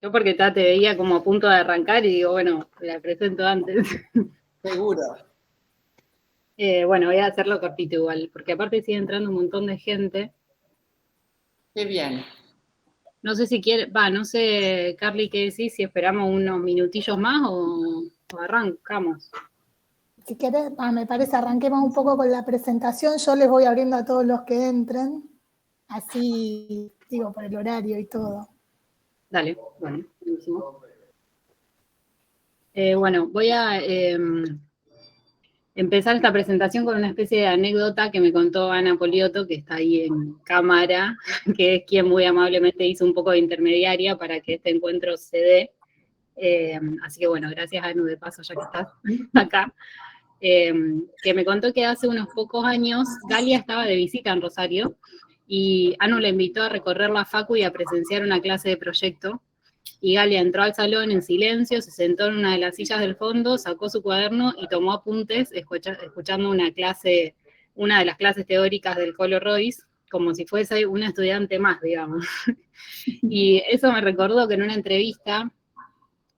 Yo porque te veía como a punto de arrancar y digo, bueno, la presento antes. Seguro. Bueno, voy a hacerlo cortito igual, porque aparte sigue entrando un montón de gente. Qué bien. No sé si quiere, no sé, Carly, qué decís, si esperamos unos minutillos más o arrancamos. Si querés, me parece, arranquemos un poco con la presentación. Yo les voy abriendo a todos los que entren, así, digo, por el horario y todo. Dale, bueno, buenísimo. Bueno, voy a empezar esta presentación con una especie de anécdota que me contó Ana Poliotto, que está ahí en cámara, que es quien muy amablemente hizo un poco de intermediaria para que este encuentro se dé. Así que bueno, gracias Anu de paso ya que estás acá. Que me contó que hace unos pocos años Galia estaba de visita en Rosario y Anu le invitó a recorrer la facu y a presenciar una clase de proyecto. Y Galia entró al salón en silencio, se sentó en una de las sillas del fondo, sacó su cuaderno y tomó apuntes escuchando una de las clases teóricas del Colo Royce, como si fuese una estudiante más, digamos. Y eso me recordó que en una entrevista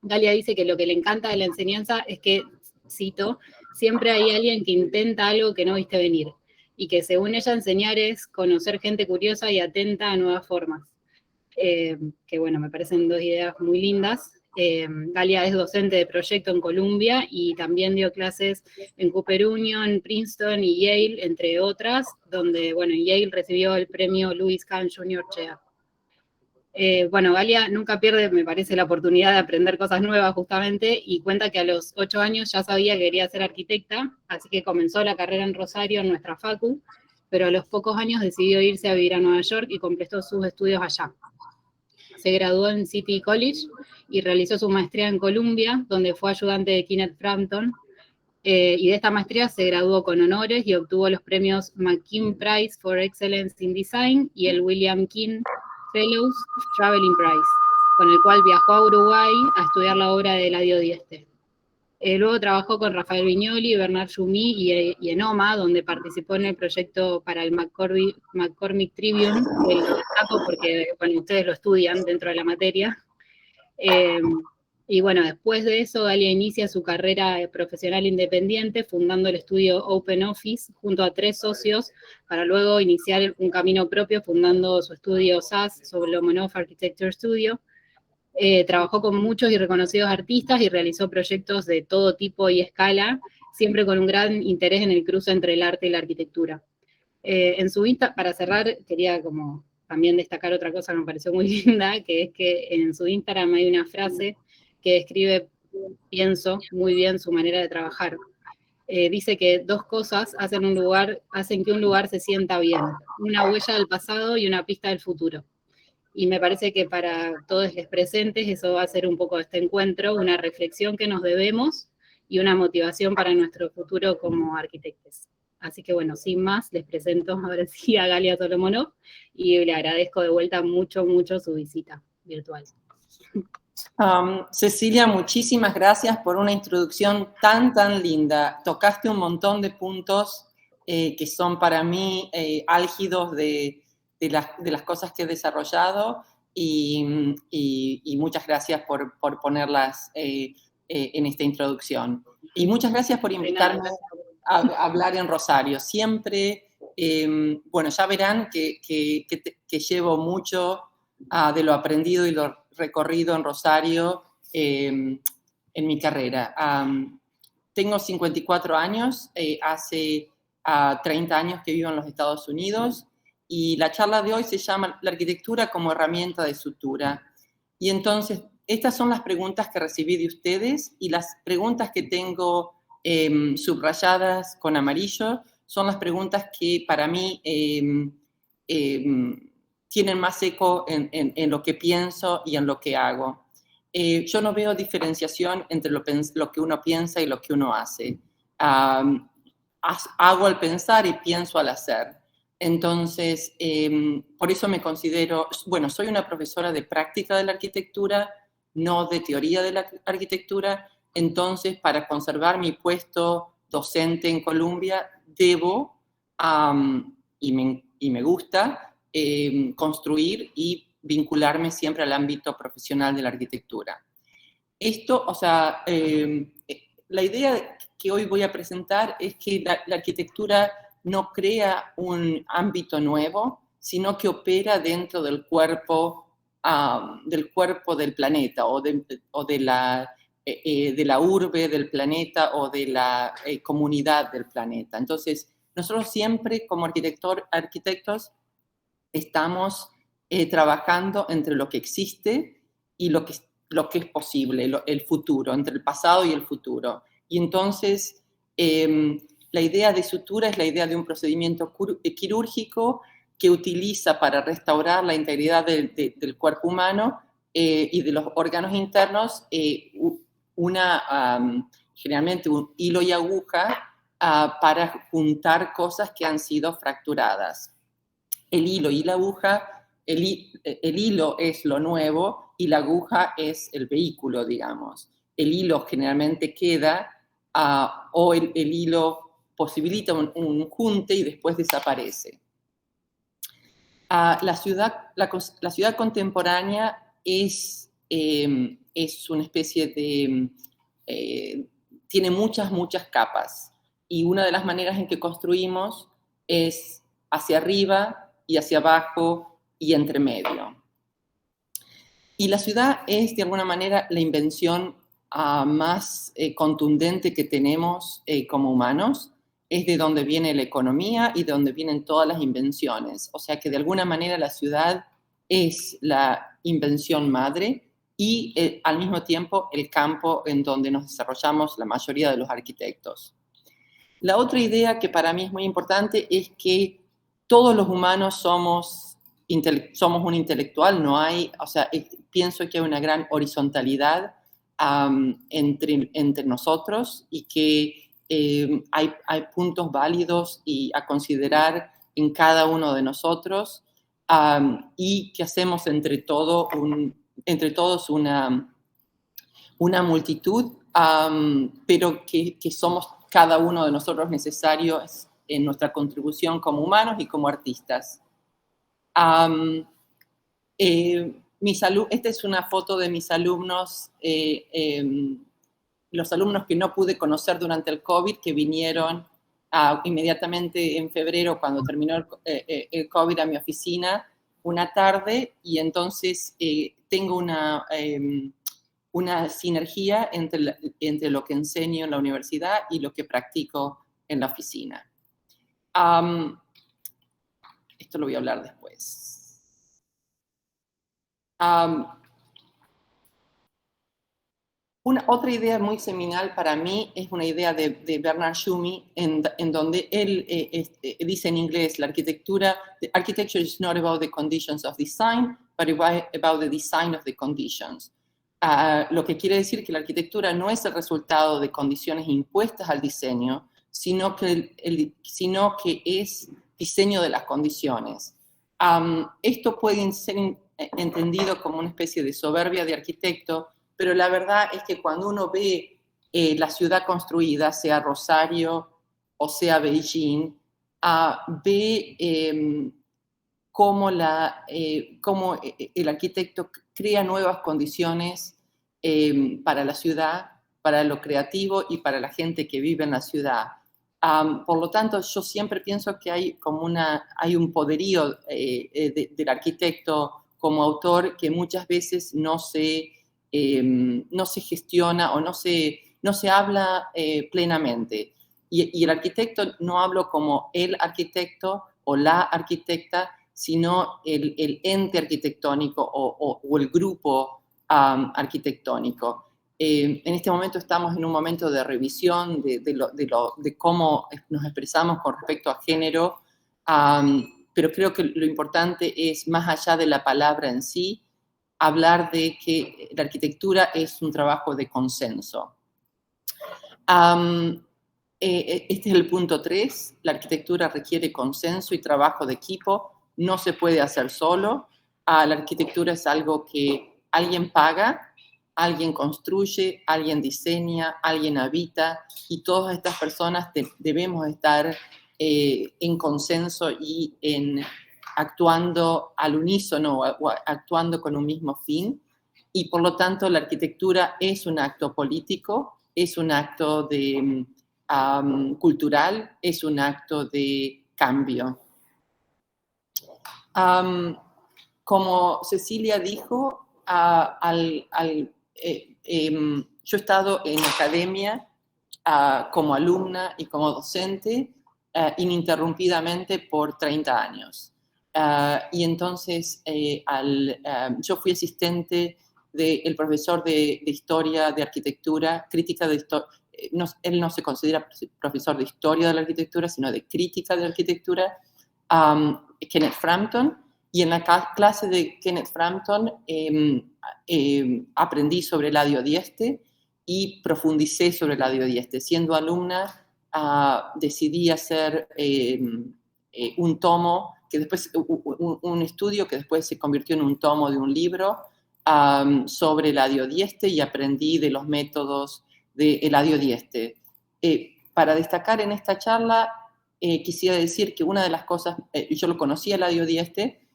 Galia dice que lo que le encanta de la enseñanza es que, cito, siempre hay alguien que intenta algo que no viste venir, y que según ella enseñar es conocer gente curiosa y atenta a nuevas formas. Que bueno, me parecen dos ideas muy lindas. Galia es docente de proyecto en Columbia y también dio clases en Cooper Union, Princeton y Yale, entre otras, donde, bueno, en Yale recibió el premio Louis Kahn Jr. Chair. Bueno, Galia nunca pierde, me parece, la oportunidad de aprender cosas nuevas justamente, y cuenta que a los 8 años ya sabía que quería ser arquitecta, así que comenzó la carrera en Rosario, en nuestra facu, pero a los pocos años decidió irse a vivir a Nueva York y completó sus estudios allá. Se graduó en City College y realizó su maestría en Columbia, donde fue ayudante de Kenneth Frampton, y de esta maestría se graduó con honores y obtuvo los premios McKim Prize for Excellence in Design y el William King Fellows Traveling Prize, con el cual viajó a Uruguay a estudiar la obra de Eladio Dieste. Luego trabajó con Rafael Viñoli, Bernard Jumí y Enoma, donde participó en el proyecto para el McCormick Tribune, que lo destaco porque, bueno, ustedes lo estudian dentro de la materia. Y bueno, después de eso, Galia inicia su carrera profesional independiente, fundando el estudio Open Office junto a 3 socios, para luego iniciar un camino propio, fundando su estudio SAS, Solomonov Architecture Studio. Trabajó con muchos y reconocidos artistas y realizó proyectos de todo tipo y escala, siempre con un gran interés en el cruce entre el arte y la arquitectura. En su Insta, para cerrar, quería como también destacar otra cosa que me pareció muy linda, que es que en su Instagram hay una frase que describe, pienso, muy bien su manera de trabajar. Dice que 2 cosas hacen que un lugar se sienta bien: una huella del pasado y una pista del futuro. Y me parece que para todos los presentes eso va a ser un poco este encuentro, una reflexión que nos debemos y una motivación para nuestro futuro como arquitectos. Así que bueno, sin más, les presento ahora sí a Galia Solomonov y le agradezco de vuelta mucho, mucho su visita virtual. Cecilia, muchísimas gracias por una introducción tan, tan linda. Tocaste un montón de puntos que son para mí álgidos de las cosas que he desarrollado y muchas gracias por ponerlas en esta introducción. Y muchas gracias por invitarme a hablar en Rosario. Siempre, bueno, ya verán que llevo mucho de lo aprendido y lo recorrido en Rosario en mi carrera. Tengo 54 años, hace 30 años que vivo en los Estados Unidos, y la charla de hoy se llama La arquitectura como herramienta de sutura. Y entonces, estas son las preguntas que recibí de ustedes, y las preguntas que tengo subrayadas con amarillo son las preguntas que para mí tienen más eco en lo que pienso y en lo que hago. Yo no veo diferenciación entre lo que uno piensa y lo que uno hace. Hago al pensar y pienso al hacer. Entonces, por eso me considero, bueno, soy una profesora de práctica de la arquitectura, no de teoría de la arquitectura. Entonces, para conservar mi puesto docente en Columbia, debo, y me gusta, construir y vincularme siempre al ámbito profesional de la arquitectura. Esto, o sea, la idea que hoy voy a presentar es que la arquitectura no crea un ámbito nuevo, sino que opera dentro del cuerpo del planeta o de la urbe del planeta o de la comunidad del planeta. Entonces, nosotros siempre como arquitectos estamos trabajando entre lo que existe y lo que es posible, el futuro, entre el pasado y el futuro. Y entonces, la idea de sutura es la idea de un procedimiento quirúrgico que utiliza para restaurar la integridad del cuerpo humano y de los órganos internos generalmente un hilo y aguja para juntar cosas que han sido fracturadas. El hilo y la aguja, el hilo es lo nuevo y la aguja es el vehículo, digamos. El hilo generalmente queda o el hilo posibilita un junte y después desaparece. La ciudad contemporánea es una especie de... tiene muchas capas y una de las maneras en que construimos es hacia arriba y hacia abajo y entre medio. Y la ciudad es, de alguna manera, la invención más contundente que tenemos como humanos. Es de donde viene la economía y de donde vienen todas las invenciones. O sea que, de alguna manera, la ciudad es la invención madre y, al mismo tiempo, el campo en donde nos desarrollamos la mayoría de los arquitectos. La otra idea que para mí es muy importante es que todos los humanos somos un intelectual, no hay, o sea, pienso que hay una gran horizontalidad entre nosotros y que hay puntos válidos y a considerar en cada uno de nosotros y que hacemos entre todos una multitud, pero que somos cada uno de nosotros necesarios en nuestra contribución como humanos y como artistas. Esta es una foto de mis alumnos, los alumnos que no pude conocer durante el COVID, que vinieron inmediatamente en febrero, cuando terminó el COVID, a mi oficina una tarde, y entonces tengo una sinergia entre lo que enseño en la universidad y lo que practico en la oficina. Esto lo voy a hablar después. Otra idea muy seminal para mí es una idea de Bernard Tschumi, en donde él dice en inglés: architecture is not about the conditions of design, but about the design of the conditions. Lo que quiere decir que la arquitectura no es el resultado de condiciones impuestas al diseño, sino que es diseño de las condiciones. Esto puede ser entendido como una especie de soberbia de arquitecto, pero la verdad es que cuando uno ve la ciudad construida, sea Rosario o sea Beijing, ve cómo el arquitecto crea nuevas condiciones para la ciudad, para lo creativo y para la gente que vive en la ciudad. Por lo tanto, yo siempre pienso que hay un poderío del arquitecto como autor que muchas veces no se gestiona o no se habla plenamente. Y el arquitecto no hablo como el arquitecto o la arquitecta, sino el ente arquitectónico o el grupo arquitectónico. En este momento estamos en un momento de revisión de cómo nos expresamos con respecto a género, pero creo que lo importante es, más allá de la palabra en sí, hablar de que la arquitectura es un trabajo de consenso. Este es el punto 3. La arquitectura requiere consenso y trabajo de equipo. No se puede hacer solo. La arquitectura es algo que alguien paga, alguien construye, alguien diseña, alguien habita, y todas estas personas debemos estar en consenso y en actuando al unísono o actuando con un mismo fin, y por lo tanto la arquitectura es un acto político, es un acto de, cultural, es un acto de cambio. Como Cecilia dijo, yo he estado en academia como alumna y como docente ininterrumpidamente por 30 años. Y entonces yo fui asistente del profesor de historia de arquitectura, crítica de historia. Él no se considera profesor de historia de la arquitectura, sino de crítica de la arquitectura, Kenneth Frampton. Y en la clase de Kenneth Frampton aprendí sobre Eladio Dieste y profundicé sobre Eladio Dieste. Siendo alumna, decidí hacer un tomo, que después, un estudio que después se convirtió en un tomo de un libro sobre Eladio Dieste, y aprendí de los métodos de Eladio Dieste. Para destacar en esta charla, quisiera decir que una de las cosas, yo lo conocía Eladio Dieste,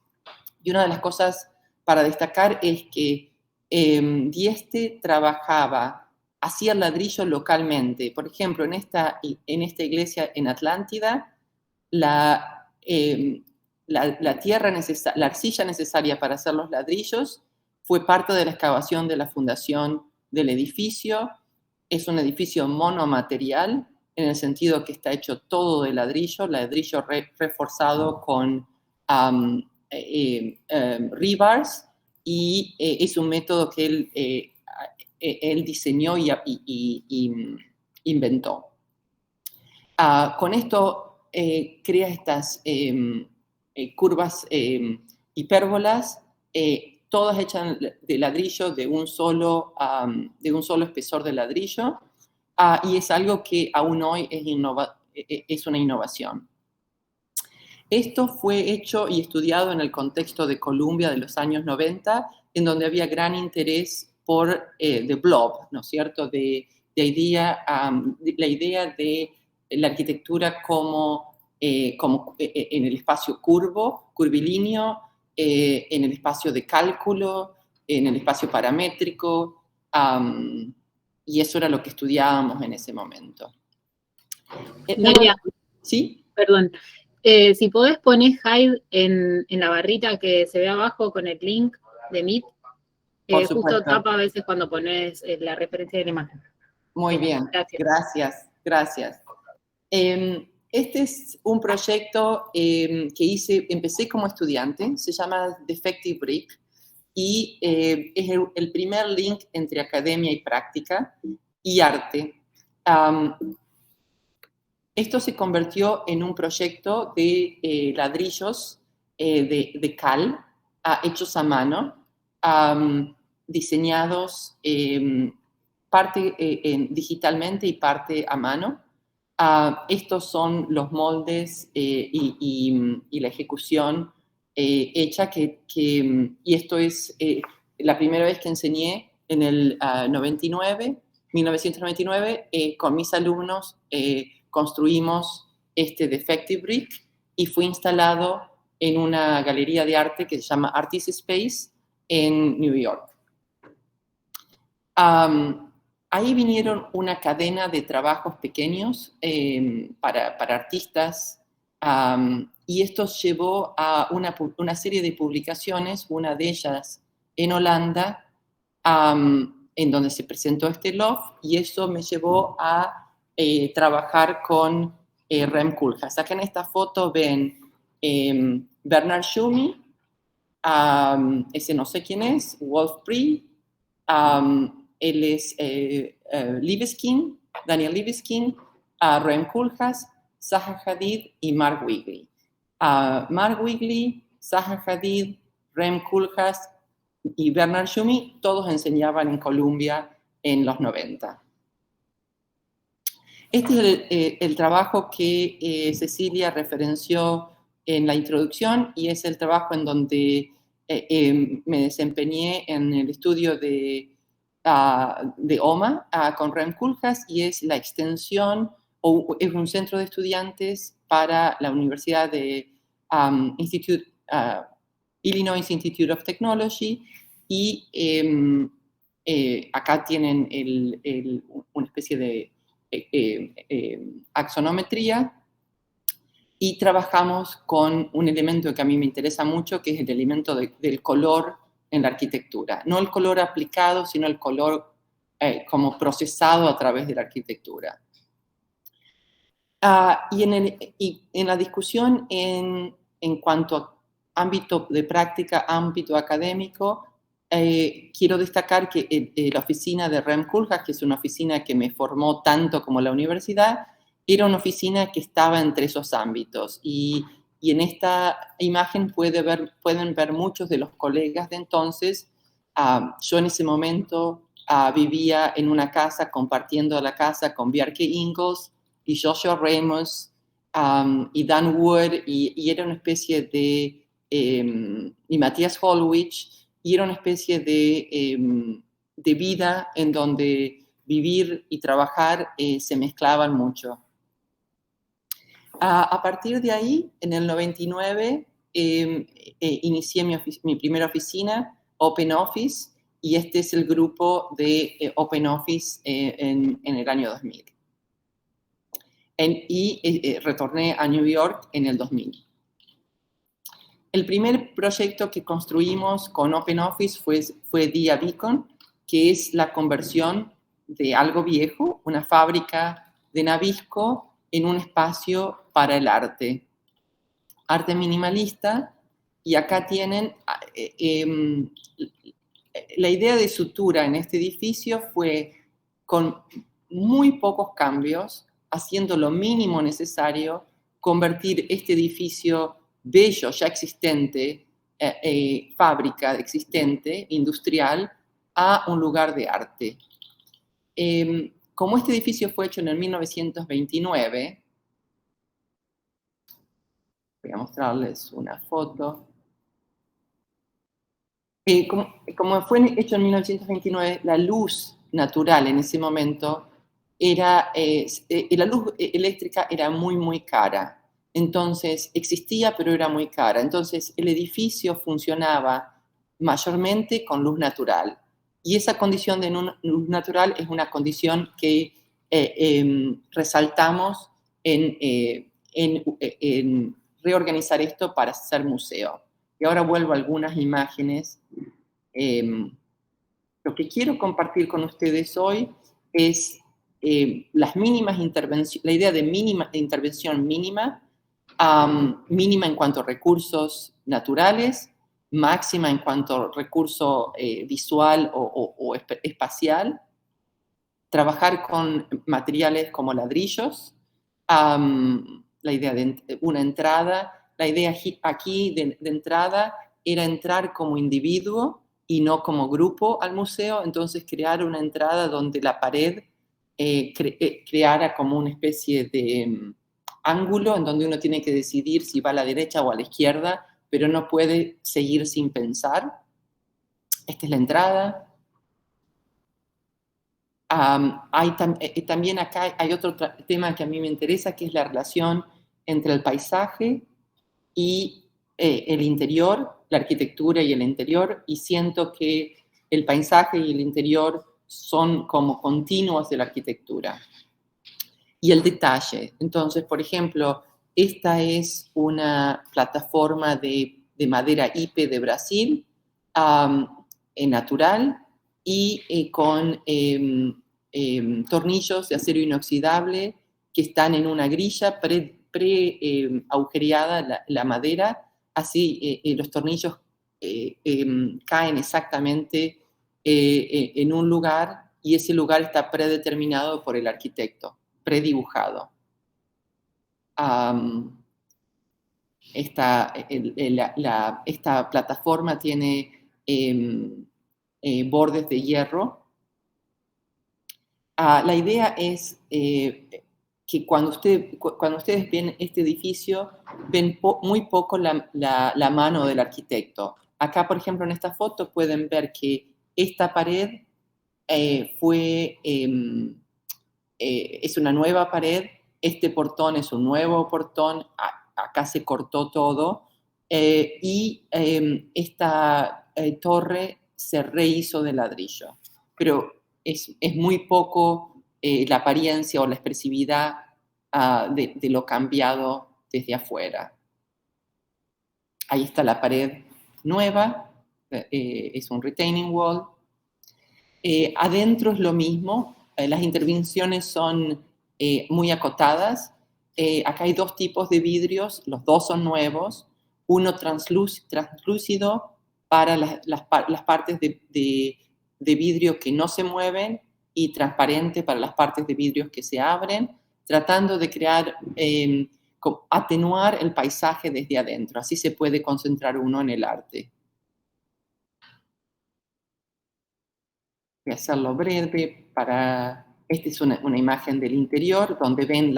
y una de las cosas para destacar es que Dieste trabajaba, hacía ladrillo localmente. Por ejemplo, en esta iglesia en Atlántida, la tierra la arcilla necesaria para hacer los ladrillos fue parte de la excavación de la fundación del edificio. Es un edificio monomaterial, en el sentido que está hecho todo de ladrillo reforzado con rebars, y es un método que él diseñó y inventó. Con esto crea estas curvas hipérbolas, todas hechas de ladrillo, de un solo espesor de ladrillo, y es algo que aún hoy es una innovación. Esto fue hecho y estudiado en el contexto de Columbia de los años 90, en donde había gran interés por The Blob, ¿no es cierto?, la idea de la arquitectura como en el espacio curvilíneo, en el espacio de cálculo, en el espacio paramétrico, y eso era lo que estudiábamos en ese momento. Dalia, ¿Sí? Perdón. Si podés poner hide en la barrita que se ve abajo con el link de Meet, justo tapa a veces cuando pones la referencia de la imagen. Muy bien, gracias. Este es un proyecto que empecé como estudiante, se llama Defective Brick, y es el primer link entre academia y práctica y arte. Esto se convirtió en un proyecto de ladrillos de cal, hechos a mano, diseñados parte digitalmente y parte a mano. Estos son los moldes y la ejecución hecha, y esto es la primera vez que enseñé en el 1999, con mis alumnos construimos este Defective Brick, y fue instalado en una galería de arte que se llama Artist Space en New York. Ahí vinieron una cadena de trabajos pequeños para artistas, y esto llevó a una serie de publicaciones, una de ellas en Holanda, en donde se presentó este loft, y eso me llevó a trabajar con Rem Koolhaas. Acá en esta foto ven Bernard Tschumi, ese no sé quién es, Wolf Pree, él es Daniel Libeskind, Rem Koolhaas, Zaha Hadid y Mark Wigley. Mark Wigley, Zaha Hadid, Rem Koolhaas y Bernard Tschumi, todos enseñaban en Columbia en los 90. Este es el trabajo que Cecilia referenció en la introducción, y es el trabajo en donde me desempeñé en el estudio de OMA con Rem Koolhaas, y es la extensión, o es un centro de estudiantes para la Universidad de Institute Illinois Institute of Technology, y acá tienen una especie de axonometría, y trabajamos con un elemento que a mí me interesa mucho, que es el elemento del color en la arquitectura. No el color aplicado, sino el color como procesado a través de la arquitectura. Y en la discusión en cuanto a ámbito de práctica, ámbito académico, quiero destacar que la oficina de Rem Koolhaas, que es una oficina que me formó tanto como la universidad, era una oficina que estaba entre esos ámbitos. Y en esta imagen pueden ver muchos de los colegas de entonces. Yo en ese momento vivía en una casa, compartiendo la casa con Bjarke Ingels y Joshua Ramos y Dan Wood, y era una especie de... y Matthias Holwich, y era una especie de vida en donde vivir y trabajar se mezclaban mucho. A partir de ahí, en el 99, inicié mi primera oficina, Open Office, y este es el grupo de Open Office en el año 2000. Y retorné a New York en el 2000. El primer proyecto que construimos con Open Office fue Dia Beacon, que es la conversión de algo viejo, una fábrica de Nabisco, en un espacio para el arte. Arte minimalista, y acá tienen... la idea de sutura en este edificio fue con muy pocos cambios, haciendo lo mínimo necesario, convertir este edificio bello, ya existente, fábrica existente, industrial, a un lugar de arte. Como este edificio fue hecho en el 1929, voy a mostrarles una foto. Como fue hecho en 1929, la luz natural en ese momento la luz eléctrica era muy, muy cara. Entonces, existía, pero era muy cara. Entonces, el edificio funcionaba mayormente con luz natural. Y esa condición de luz natural es una condición que resaltamos en reorganizar esto para hacer museo. Y ahora vuelvo a algunas imágenes. Lo que quiero compartir con ustedes hoy es las mínimas intervenciones, la idea de intervención mínima, mínima en cuanto a recursos naturales, máxima en cuanto a recurso visual o espacial, trabajar con materiales como ladrillos, la idea de una entrada, la idea aquí de entrada era entrar como individuo y no como grupo al museo, entonces crear una entrada donde la pared creara como una especie de ángulo en donde uno tiene que decidir si va a la derecha o a la izquierda, pero no puede seguir sin pensar. Esta es la entrada. También acá hay otro tema que a mí me interesa, que es la relación entre el paisaje y el interior, la arquitectura y el interior, y siento que el paisaje y el interior son como continuos de la arquitectura. Y el detalle. Entonces, por ejemplo, esta es una plataforma de madera Ipe de Brasil, natural, y con tornillos de acero inoxidable que están en una grilla agujereada la madera, así los tornillos caen exactamente en un lugar, y ese lugar está predeterminado por el arquitecto, predibujado. Esta plataforma tiene bordes de hierro. La idea es que cuando ustedes ven este edificio, ven muy poco la mano del arquitecto. Acá, por ejemplo, en esta foto pueden ver que esta pared es una nueva pared, este portón es un nuevo portón, acá se cortó todo, esta torre se rehizo de ladrillo. Pero es muy poco la apariencia o la expresividad de lo cambiado desde afuera. Ahí está la pared nueva, es un retaining wall. Adentro es lo mismo, las intervenciones son muy acotadas. Acá hay dos tipos de vidrios, los dos son nuevos. Uno translúcido para las partes de vidrio que no se mueven y transparente para las partes de vidrios que se abren, tratando de crear, atenuar el paisaje desde adentro. Así se puede concentrar uno en el arte. Voy a hacerlo breve para... Esta es una imagen del interior, donde ven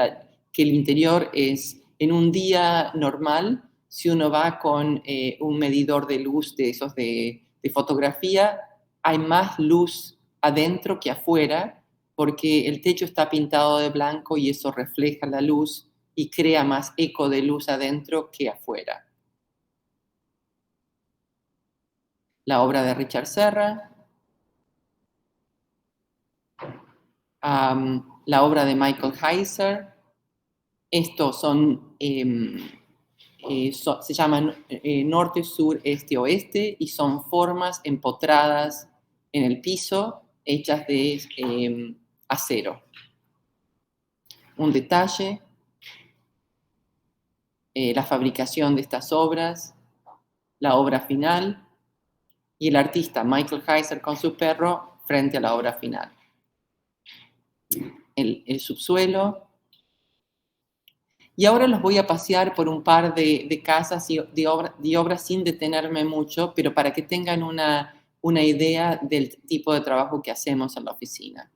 que el interior es en un día normal. Si uno va con un medidor de luz de esos de fotografía, hay más luz adentro que afuera, porque el techo está pintado de blanco y eso refleja la luz y crea más eco de luz adentro que afuera. La obra de Richard Serra. La obra de Michael Heiser. Estos son, se llaman norte, sur, este, oeste, y son formas empotradas en el piso, hechas de acero. Un detalle, la fabricación de estas obras, la obra final, y el artista Michael Heiser con su perro frente a la obra final. El subsuelo. Y ahora los voy a pasear por un par de casas y de obras sin detenerme mucho, pero para que tengan una idea del tipo de trabajo que hacemos en la oficina.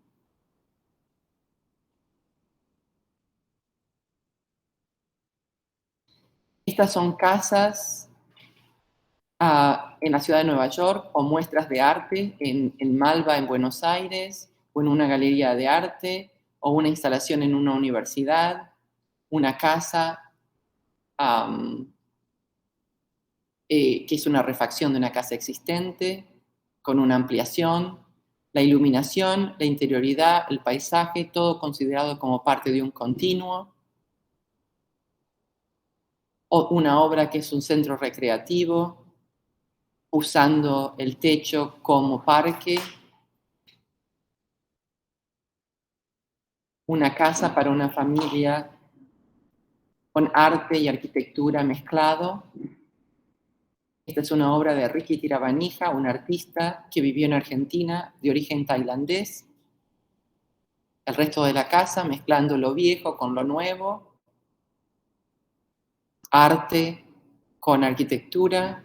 Estas son casas en la ciudad de Nueva York o muestras de arte en Malva, en Buenos Aires, o en una galería de arte, o una instalación en una universidad, una casa que es una refacción de una casa existente, con una ampliación, la iluminación, la interioridad, el paisaje, todo considerado como parte de un continuo, o una obra que es un centro recreativo, usando el techo como parque, una casa para una familia con arte y arquitectura mezclado. Esta es una obra de Ricky Tirabanija, un artista que vivió en Argentina, de origen tailandés. El resto de la casa, mezclando lo viejo con lo nuevo, arte con arquitectura,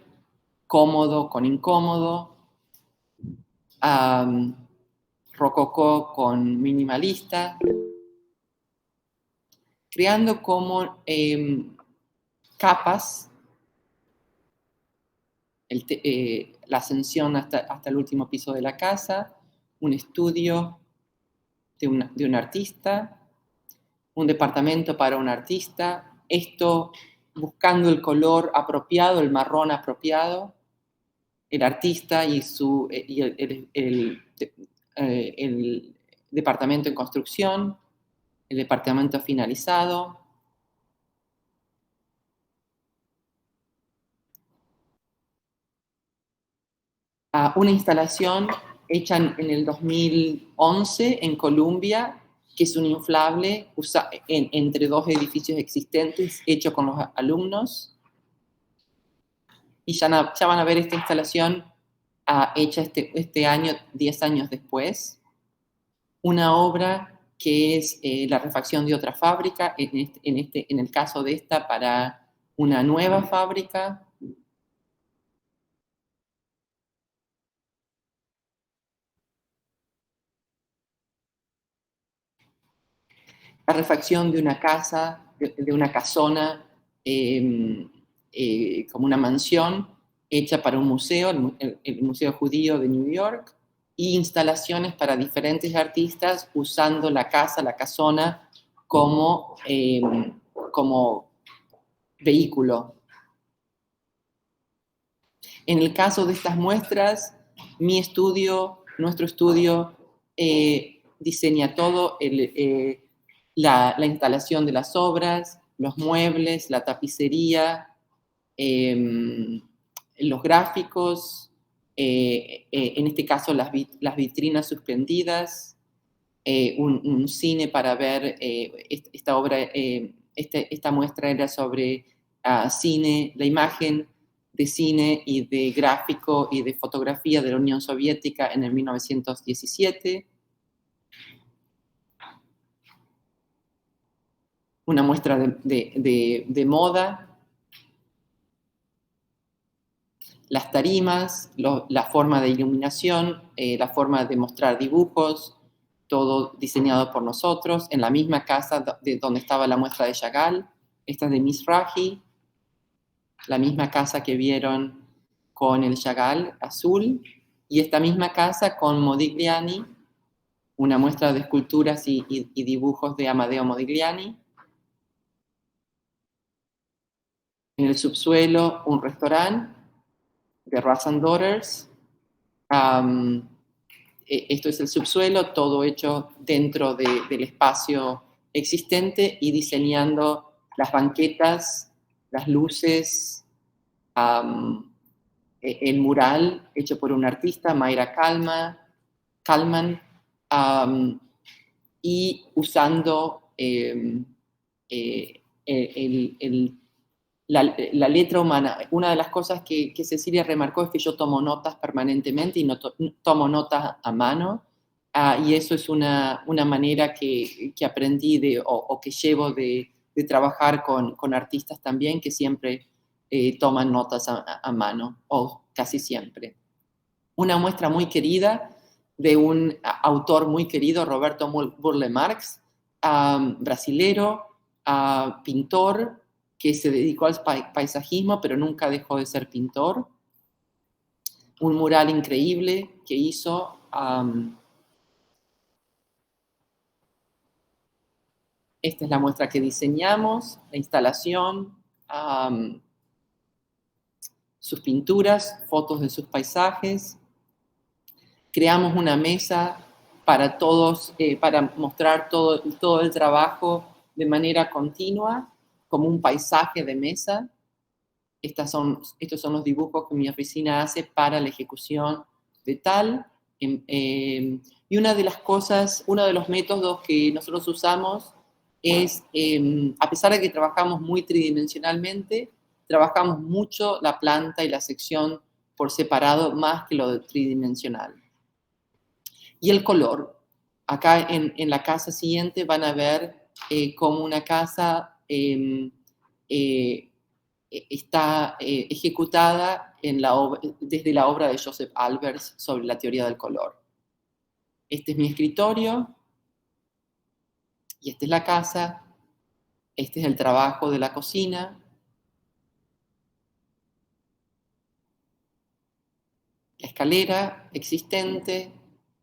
cómodo con incómodo, rococó con minimalista, creando como capas la ascensión hasta el último piso de la casa, un estudio de un artista, un departamento para un artista, esto buscando el color apropiado, el marrón apropiado, el artista y el departamento en construcción, el departamento finalizado. Una instalación hecha en el 2011 en Colombia, que es un inflable entre dos edificios existentes, hecho con los alumnos. Y ya van a ver esta instalación hecha este año, 10 años después. Una obra que es la refacción de otra fábrica, en el caso de esta, para una nueva fábrica. La refacción de una casa, de una casona, como una mansión, hecha para un museo, el Museo Judío de New York, y instalaciones para diferentes artistas usando la casa, la casona, como vehículo. En el caso de estas muestras, nuestro estudio, diseña todo, la instalación de las obras, los muebles, la tapicería, los gráficos, en este caso las vitrinas suspendidas, un cine para ver esta obra, esta muestra era sobre cine, la imagen de cine y de gráfico y de fotografía de la Unión Soviética en el 1917. Una muestra de moda, las tarimas, la forma de iluminación, la forma de mostrar dibujos, todo diseñado por nosotros, en la misma casa de donde estaba la muestra de Chagall. Esta es de Mizrahi, la misma casa que vieron con el Chagall azul, y esta misma casa con Modigliani, una muestra de esculturas y dibujos de Amadeo Modigliani. En el subsuelo, un restaurante de Russ and Daughters. Esto es el subsuelo, todo hecho dentro del espacio existente y diseñando las banquetas, las luces, el mural hecho por un artista, Mayra Kalman, y usando la letra humana. Una de las cosas que Cecilia remarcó es que yo tomo notas permanentemente y no tomo notas a mano, y eso es una manera que aprendí o que llevo de trabajar con artistas también, que siempre toman notas a mano, o casi siempre. Una muestra muy querida de un autor muy querido, Roberto Burle Marx, brasilero, pintor, que se dedicó al paisajismo, pero nunca dejó de ser pintor. Un mural increíble que hizo. Esta es la muestra que diseñamos, la instalación, sus pinturas, fotos de sus paisajes. Creamos una mesa para todos, para mostrar todo el trabajo de manera continua, como un paisaje de mesa. Estos son los dibujos que mi oficina hace para la ejecución de tal. Y una de las cosas, uno de los métodos que nosotros usamos es, a pesar de que trabajamos muy tridimensionalmente, trabajamos mucho la planta y la sección por separado, más que lo tridimensional. Y el color. Acá en la casa siguiente van a ver cómo una casa está ejecutada desde la obra de Joseph Albers sobre la teoría del color. Este es mi escritorio, y esta es la casa, este es el trabajo de la cocina, la escalera existente,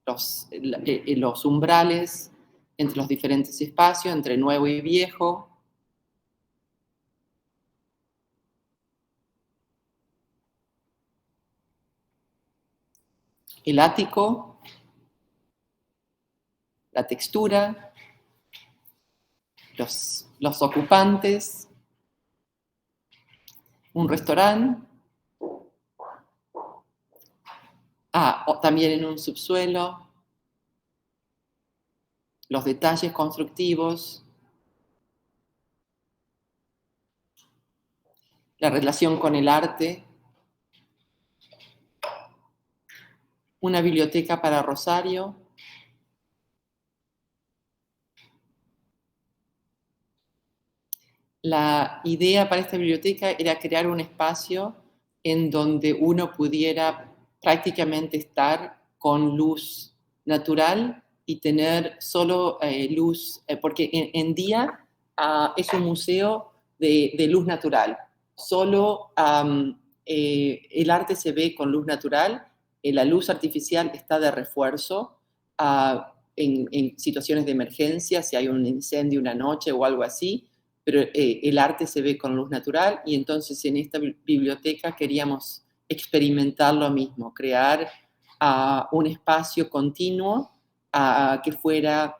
los umbrales entre los diferentes espacios, entre nuevo y viejo. El ático, la textura, los ocupantes, un restaurante, también en un subsuelo, los detalles constructivos, la relación con el arte, una biblioteca para Rosario, la idea para esta biblioteca era crear un espacio en donde uno pudiera prácticamente estar con luz natural y tener solo luz, porque en día es un museo de luz natural. Solo el arte se ve con luz natural, la luz artificial está de refuerzo en situaciones de emergencia, si hay un incendio una noche o algo así, pero el arte se ve con luz natural, y entonces en esta biblioteca queríamos experimentar lo mismo, crear un espacio continuo que fuera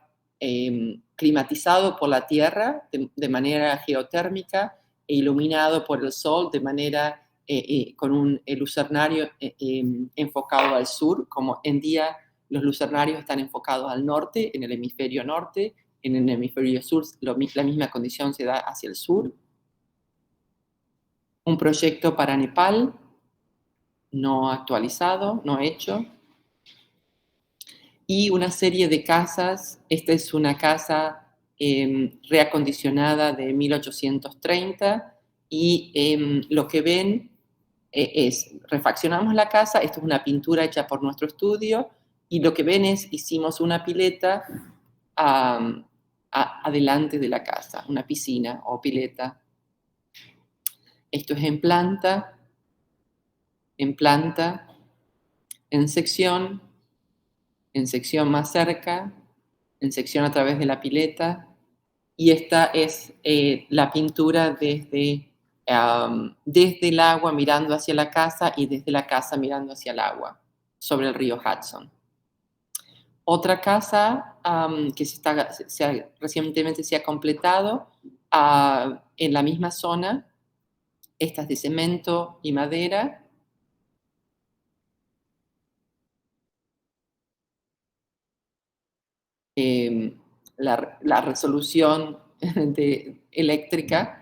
climatizado por la tierra de manera geotérmica e iluminado por el sol de manera con el lucernario enfocado al sur, como en día los lucernarios están enfocados al norte, en el hemisferio norte, en el hemisferio sur la misma condición se da hacia el sur. Un proyecto para Nepal, no actualizado, no hecho. Y una serie de casas, esta es una casa reacondicionada de 1830, y lo que ven refaccionamos la casa, esto es una pintura hecha por nuestro estudio, y lo que ven es, hicimos una pileta adelante de la casa, una piscina o pileta. Esto es en planta, en sección más cerca, en sección a través de la pileta, y esta es la pintura desde el agua mirando hacia la casa y desde la casa mirando hacia el agua, sobre el río Hudson. Otra casa que recientemente se ha completado en la misma zona, esta es de cemento y madera. La resolución eléctrica.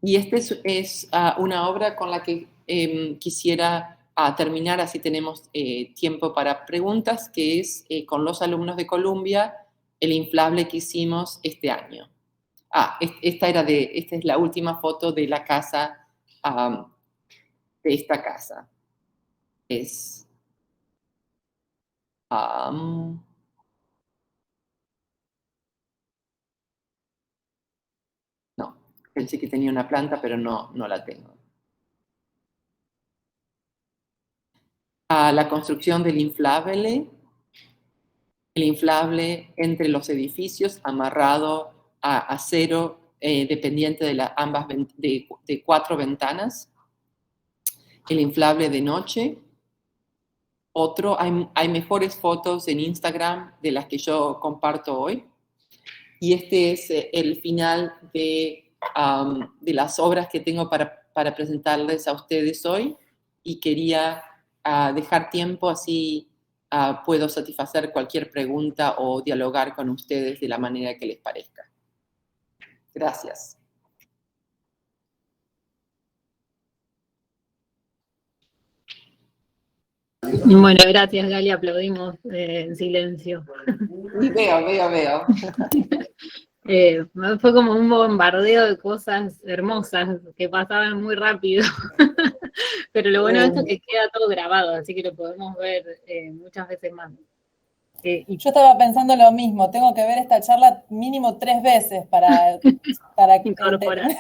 Y esta es una obra con la que quisiera terminar, así tenemos tiempo para preguntas, que es con los alumnos de Columbia, el inflable que hicimos este año. Esta es la última foto de la casa, de esta casa. Es... no, pensé que tenía una planta, pero no la tengo. La construcción del inflable. El inflable entre los edificios, amarrado a acero dependiente de 4 ventanas. El inflable de noche. Otro, hay mejores fotos en Instagram de las que yo comparto hoy. Y este es el final de las obras que tengo para presentarles a ustedes hoy. Y quería dejar tiempo, así puedo satisfacer cualquier pregunta o dialogar con ustedes de la manera que les parezca. Gracias. Bueno, gracias, Gali, aplaudimos en silencio. Veo. Fue como un bombardeo de cosas hermosas que pasaban muy rápido. Pero lo bueno de esto es que queda todo grabado, así que lo podemos ver muchas veces más. Y yo estaba pensando lo mismo, tengo que ver esta charla mínimo 3 veces para incorporar.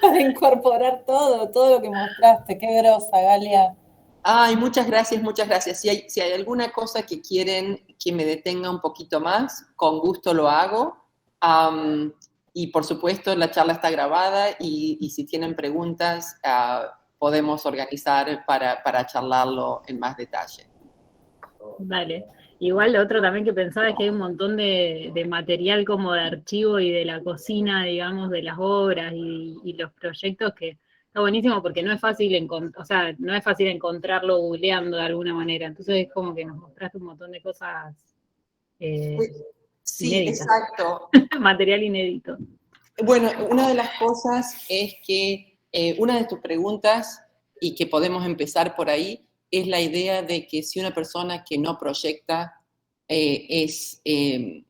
para incorporar todo lo que mostraste. Qué grosa, Galia. Ay, muchas gracias. Si hay alguna cosa que quieren que me detenga un poquito más, con gusto lo hago. Y por supuesto, la charla está grabada y si tienen preguntas, podemos organizar para charlarlo en más detalle. Vale. Igual lo otro también que pensaba es que hay un montón de material como de archivo y de la cocina, digamos, de las obras y los proyectos, que está buenísimo porque no es fácil encontrarlo googleando de alguna manera. Entonces es como que nos mostraste un montón de cosas sí, inéditas. Exacto. Material inédito. Bueno, una de las cosas es que una de tus preguntas, y que podemos empezar por ahí, es la idea de que si una persona que no proyecta es el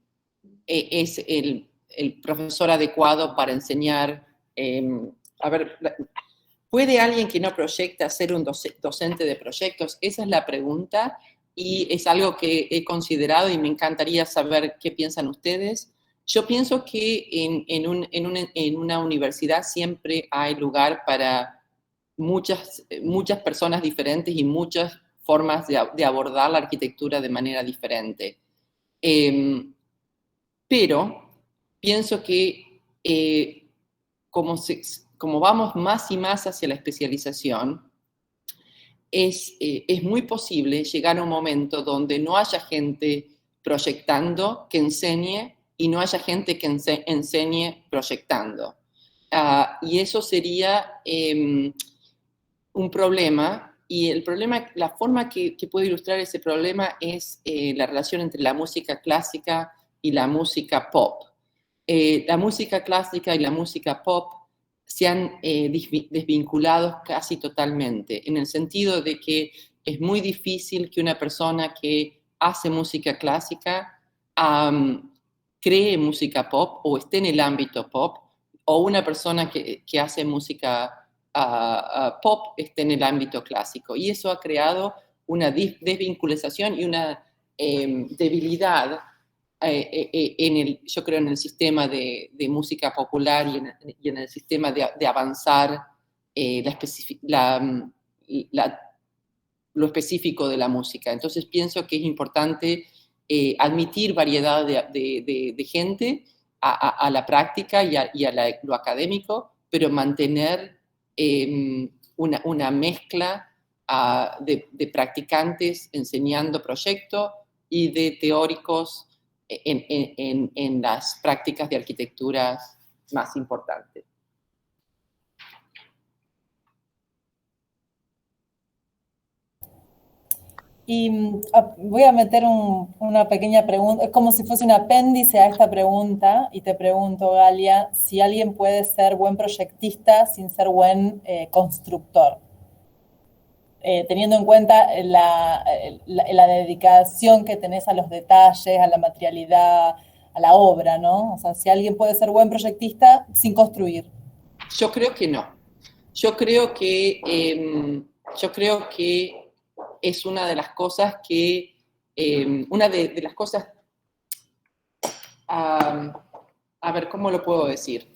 profesor adecuado para enseñar. ¿Puede alguien que no proyecta ser un docente de proyectos? Esa es la pregunta, y es algo que he considerado y me encantaría saber qué piensan ustedes. Yo pienso que en una universidad siempre hay lugar para muchas personas diferentes y muchas formas de abordar la arquitectura de manera diferente. Pero pienso que como vamos más y más hacia la especialización, es muy posible llegar a un momento donde no haya gente proyectando que enseñe y no haya gente que enseñe proyectando. Y eso sería un problema, y el problema, la forma que puedo ilustrar ese problema es la relación entre la música clásica y la música pop. La música clásica y la música pop se han desvinculado casi totalmente, en el sentido de que es muy difícil que una persona que hace música clásica cree música pop o esté en el ámbito pop, o una persona que hace música pop esté en el ámbito clásico. Y eso ha creado una desvinculación y una debilidad yo creo en el sistema de música popular y en el sistema de avanzar lo específico de la música. Entonces pienso que es importante admitir variedad de gente a la práctica y a lo académico, pero mantener una mezcla de practicantes enseñando proyectos y de teóricos en las prácticas de arquitectura más importantes. Y voy a meter una pequeña pregunta, es como si fuese un apéndice a esta pregunta, y te pregunto, Galia, si alguien puede ser buen proyectista sin ser buen constructor. Teniendo en cuenta la dedicación que tenés a los detalles, a la materialidad, a la obra, ¿no? O sea, si alguien puede ser buen proyectista sin construir. Yo creo que no. Yo creo que es una de las cosas que, una de las cosas, a ver, ¿cómo lo puedo decir?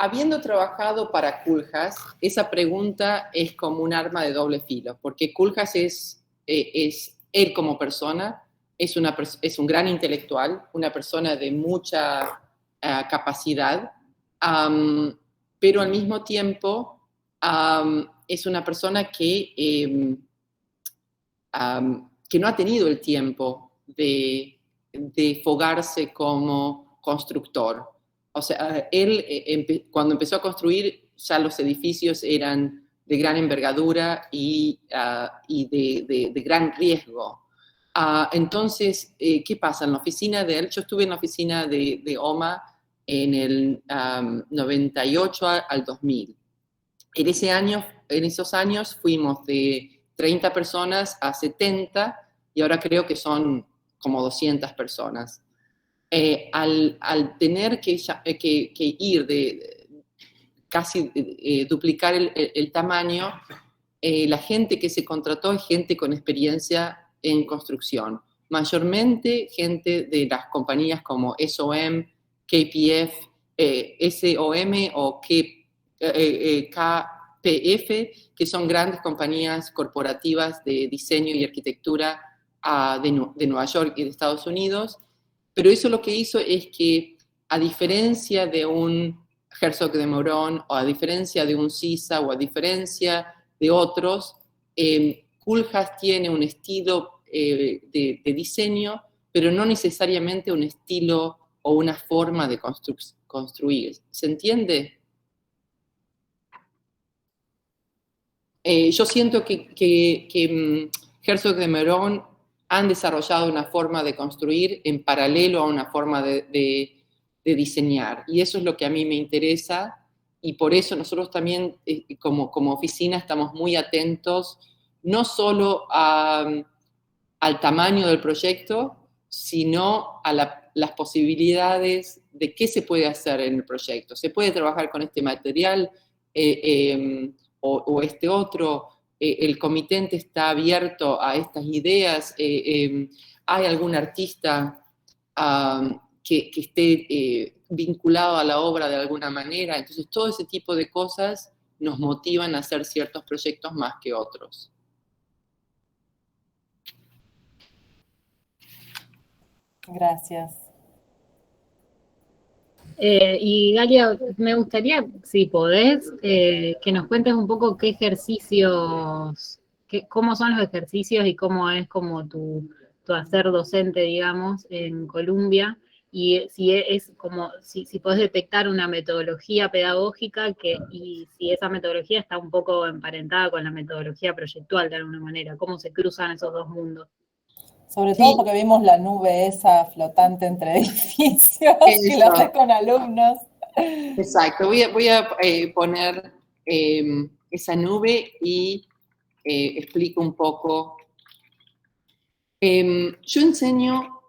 Habiendo trabajado para Koolhaas, esa pregunta es como un arma de doble filo, porque Koolhaas es él como persona, es un gran intelectual, una persona de mucha capacidad, pero al mismo tiempo es una persona que no ha tenido el tiempo de fogarse como constructor. O sea, él cuando empezó a construir, ya los edificios eran de gran envergadura y de gran riesgo. Entonces, ¿qué pasa? En la oficina de él, yo estuve en la oficina de OMA en el 98 al 2000. En esos años fuimos de 30 personas a 70 y ahora creo que son como 200 personas. Al tener que ir casi duplicar el tamaño, la gente que se contrató es gente con experiencia en construcción, mayormente gente de las compañías como SOM, KPF, SOM o KPF, que son grandes compañías corporativas de diseño y arquitectura de Nueva York y de Estados Unidos. Pero eso lo que hizo es que, a diferencia de un Herzog de Meuron, o a diferencia de un Sisa, o a diferencia de otros, Koolhaas tiene un estilo de diseño, pero no necesariamente un estilo o una forma de construir. ¿Se entiende? Yo siento que Herzog de Meuron han desarrollado una forma de construir en paralelo a una forma de diseñar. Y eso es lo que a mí me interesa, y por eso nosotros también, como oficina, estamos muy atentos, no solo al tamaño del proyecto, sino a las posibilidades de qué se puede hacer en el proyecto. ¿Se puede trabajar con este material o este otro? El comitente está abierto a estas ideas. ¿Hay algún artista que esté vinculado a la obra de alguna manera? Entonces, todo ese tipo de cosas nos motivan a hacer ciertos proyectos más que otros. Gracias. Y Galia, me gustaría, si podés, que nos cuentes un poco qué ejercicios, cómo son los ejercicios y cómo es como tu hacer docente, digamos, en Columbia, y si es como, si podés detectar una metodología pedagógica y si esa metodología está un poco emparentada con la metodología proyectual de alguna manera, cómo se cruzan esos dos mundos. Sobre Sí. todo porque vimos la nube esa flotante entre edificios, que lo haces con alumnos. Exacto, voy a poner esa nube y explico un poco. Yo enseño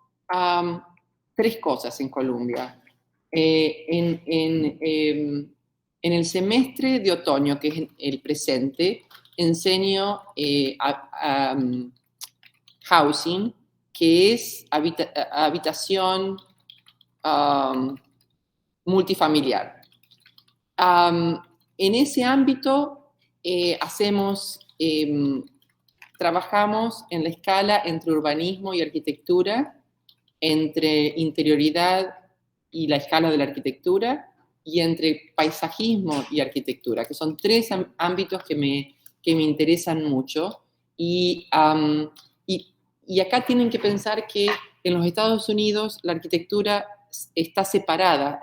3 cosas en Columbia. En el semestre de otoño, que es el presente, enseño housing, que es habitación multifamiliar. En ese ámbito trabajamos en la escala entre urbanismo y arquitectura, entre interioridad y la escala de la arquitectura, y entre paisajismo y arquitectura, que son 3 ámbitos que me interesan mucho. Y acá tienen que pensar que en los Estados Unidos la arquitectura está separada.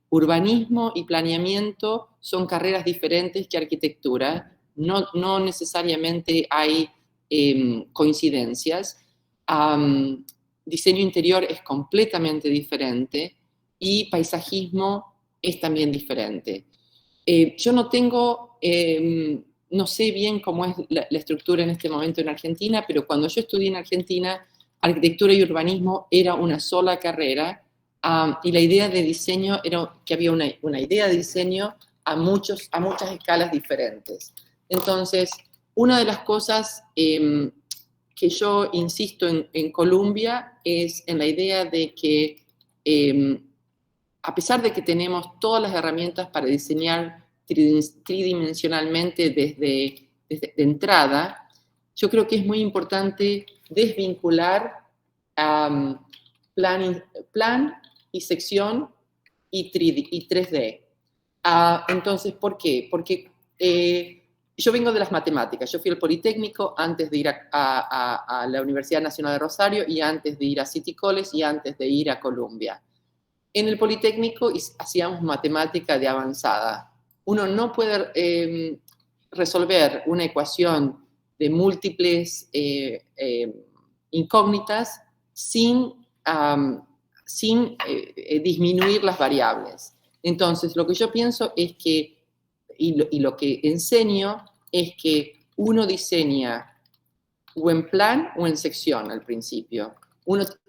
Urbanismo y planeamiento son carreras diferentes que arquitectura. No necesariamente hay coincidencias. Diseño interior es completamente diferente y paisajismo es también diferente. Yo no sé bien cómo es la estructura en este momento en Argentina, pero cuando yo estudié en Argentina, arquitectura y urbanismo era una sola carrera, y la idea de diseño era que había una idea de diseño a muchas escalas diferentes. Entonces, una de las cosas que yo insisto en Columbia es en la idea de que a pesar de que tenemos todas las herramientas para diseñar tridimensionalmente desde de entrada, yo creo que es muy importante desvincular plan y sección y 3D. Entonces, ¿por qué? Porque yo vengo de las matemáticas. Yo fui al Politécnico antes de ir a la Universidad Nacional de Rosario y antes de ir a City College y antes de ir a Columbia. En el Politécnico hacíamos matemática de avanzada. Uno no puede resolver una ecuación de múltiples incógnitas sin disminuir las variables. Entonces, lo que yo pienso es que, y lo que enseño, es que uno diseña o en plan o en sección al principio.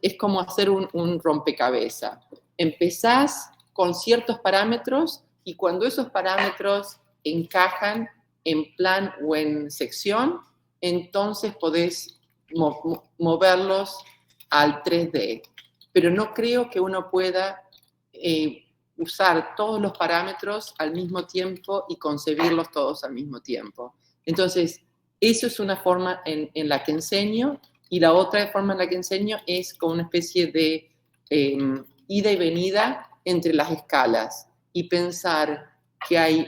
Es como hacer un rompecabezas. Empezás con ciertos parámetros y cuando esos parámetros encajan en plan o en sección, entonces podés moverlos al 3D. Pero no creo que uno pueda usar todos los parámetros al mismo tiempo y concebirlos todos al mismo tiempo. Entonces, eso es una forma en la que enseño, y la otra forma en la que enseño es con una especie de ida y venida entre las escalas y pensar que hay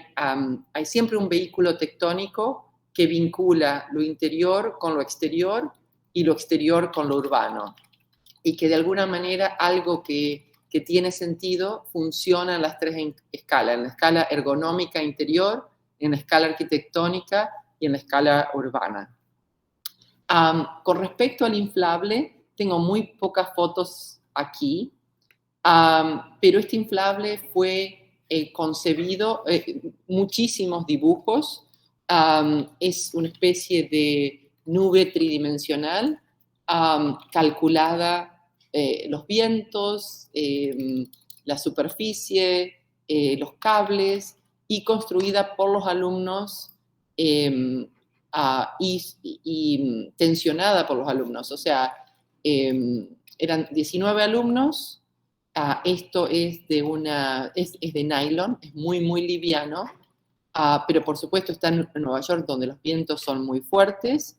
siempre un vehículo tectónico que vincula lo interior con lo exterior y lo exterior con lo urbano, y que de alguna manera algo que tiene sentido funciona en las 3 escalas, en la escala ergonómica interior, en la escala arquitectónica y en la escala urbana. Con respecto al inflable, tengo muy pocas fotos aquí, pero este inflable fue concebido, muchísimos dibujos, es una especie de nube tridimensional, calculada los vientos, la superficie, los cables, y construida por los alumnos y tensionada por los alumnos. O sea, eran 19 alumnos. Esto es de nylon, es muy, muy liviano, pero por supuesto está en Nueva York, donde los vientos son muy fuertes,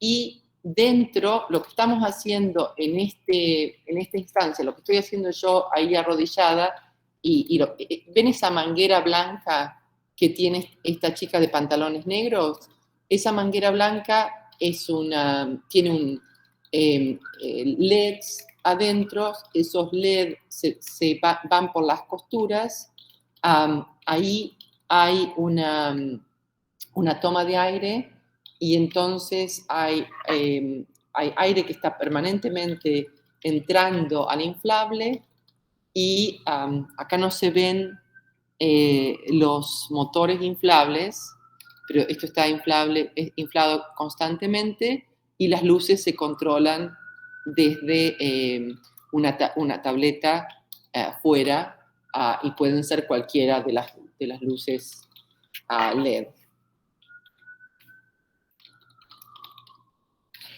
y dentro, lo que estamos haciendo en esta instancia, lo que estoy haciendo yo ahí arrodillada, ¿ven esa manguera blanca que tiene esta chica de pantalones negros? Esa manguera blanca tiene un LEDs adentro, esos LEDs van por las costuras, ahí hay una toma de aire, y entonces hay aire que está permanentemente entrando al inflable, y acá no se ven los motores inflables, pero esto está inflado constantemente, y las luces se controlan desde una tableta fuera, y pueden ser cualquiera de las luces LED.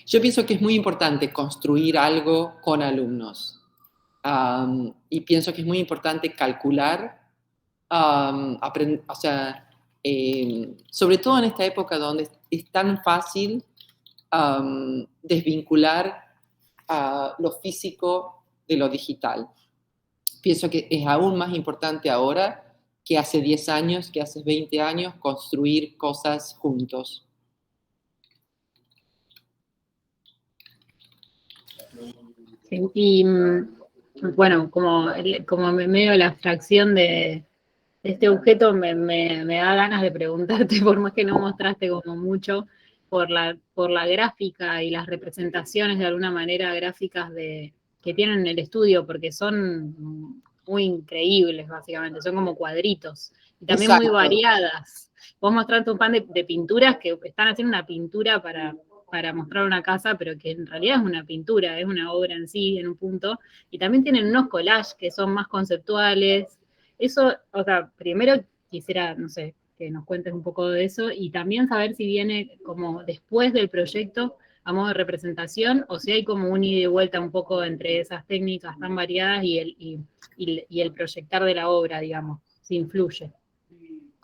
Yo pienso que es muy importante construir algo con alumnos, y pienso que es muy importante calcular, o sea, sobre todo en esta época donde es tan fácil desvincular lo físico de lo digital. Pienso que es aún más importante ahora que hace 10 años, que hace 20 años, construir cosas juntos. Sí, y bueno, como medio la abstracción de este objeto me da ganas de preguntarte, por más que no mostraste como mucho, por la gráfica y las representaciones de alguna manera gráficas que tienen en el estudio, porque son muy increíbles, básicamente, son como cuadritos, y también muy variadas. Vos mostraste un pan de pinturas que están haciendo una pintura para mostrar una casa, pero que en realidad es una pintura, es una obra en sí, en un punto, y también tienen unos collages que son más conceptuales. Eso, o sea, primero quisiera, no sé, que nos cuentes un poco de eso, y también saber si viene como después del proyecto a modo de representación, o si hay como un ida y vuelta un poco entre esas técnicas tan variadas y el proyectar de la obra, digamos, si influye.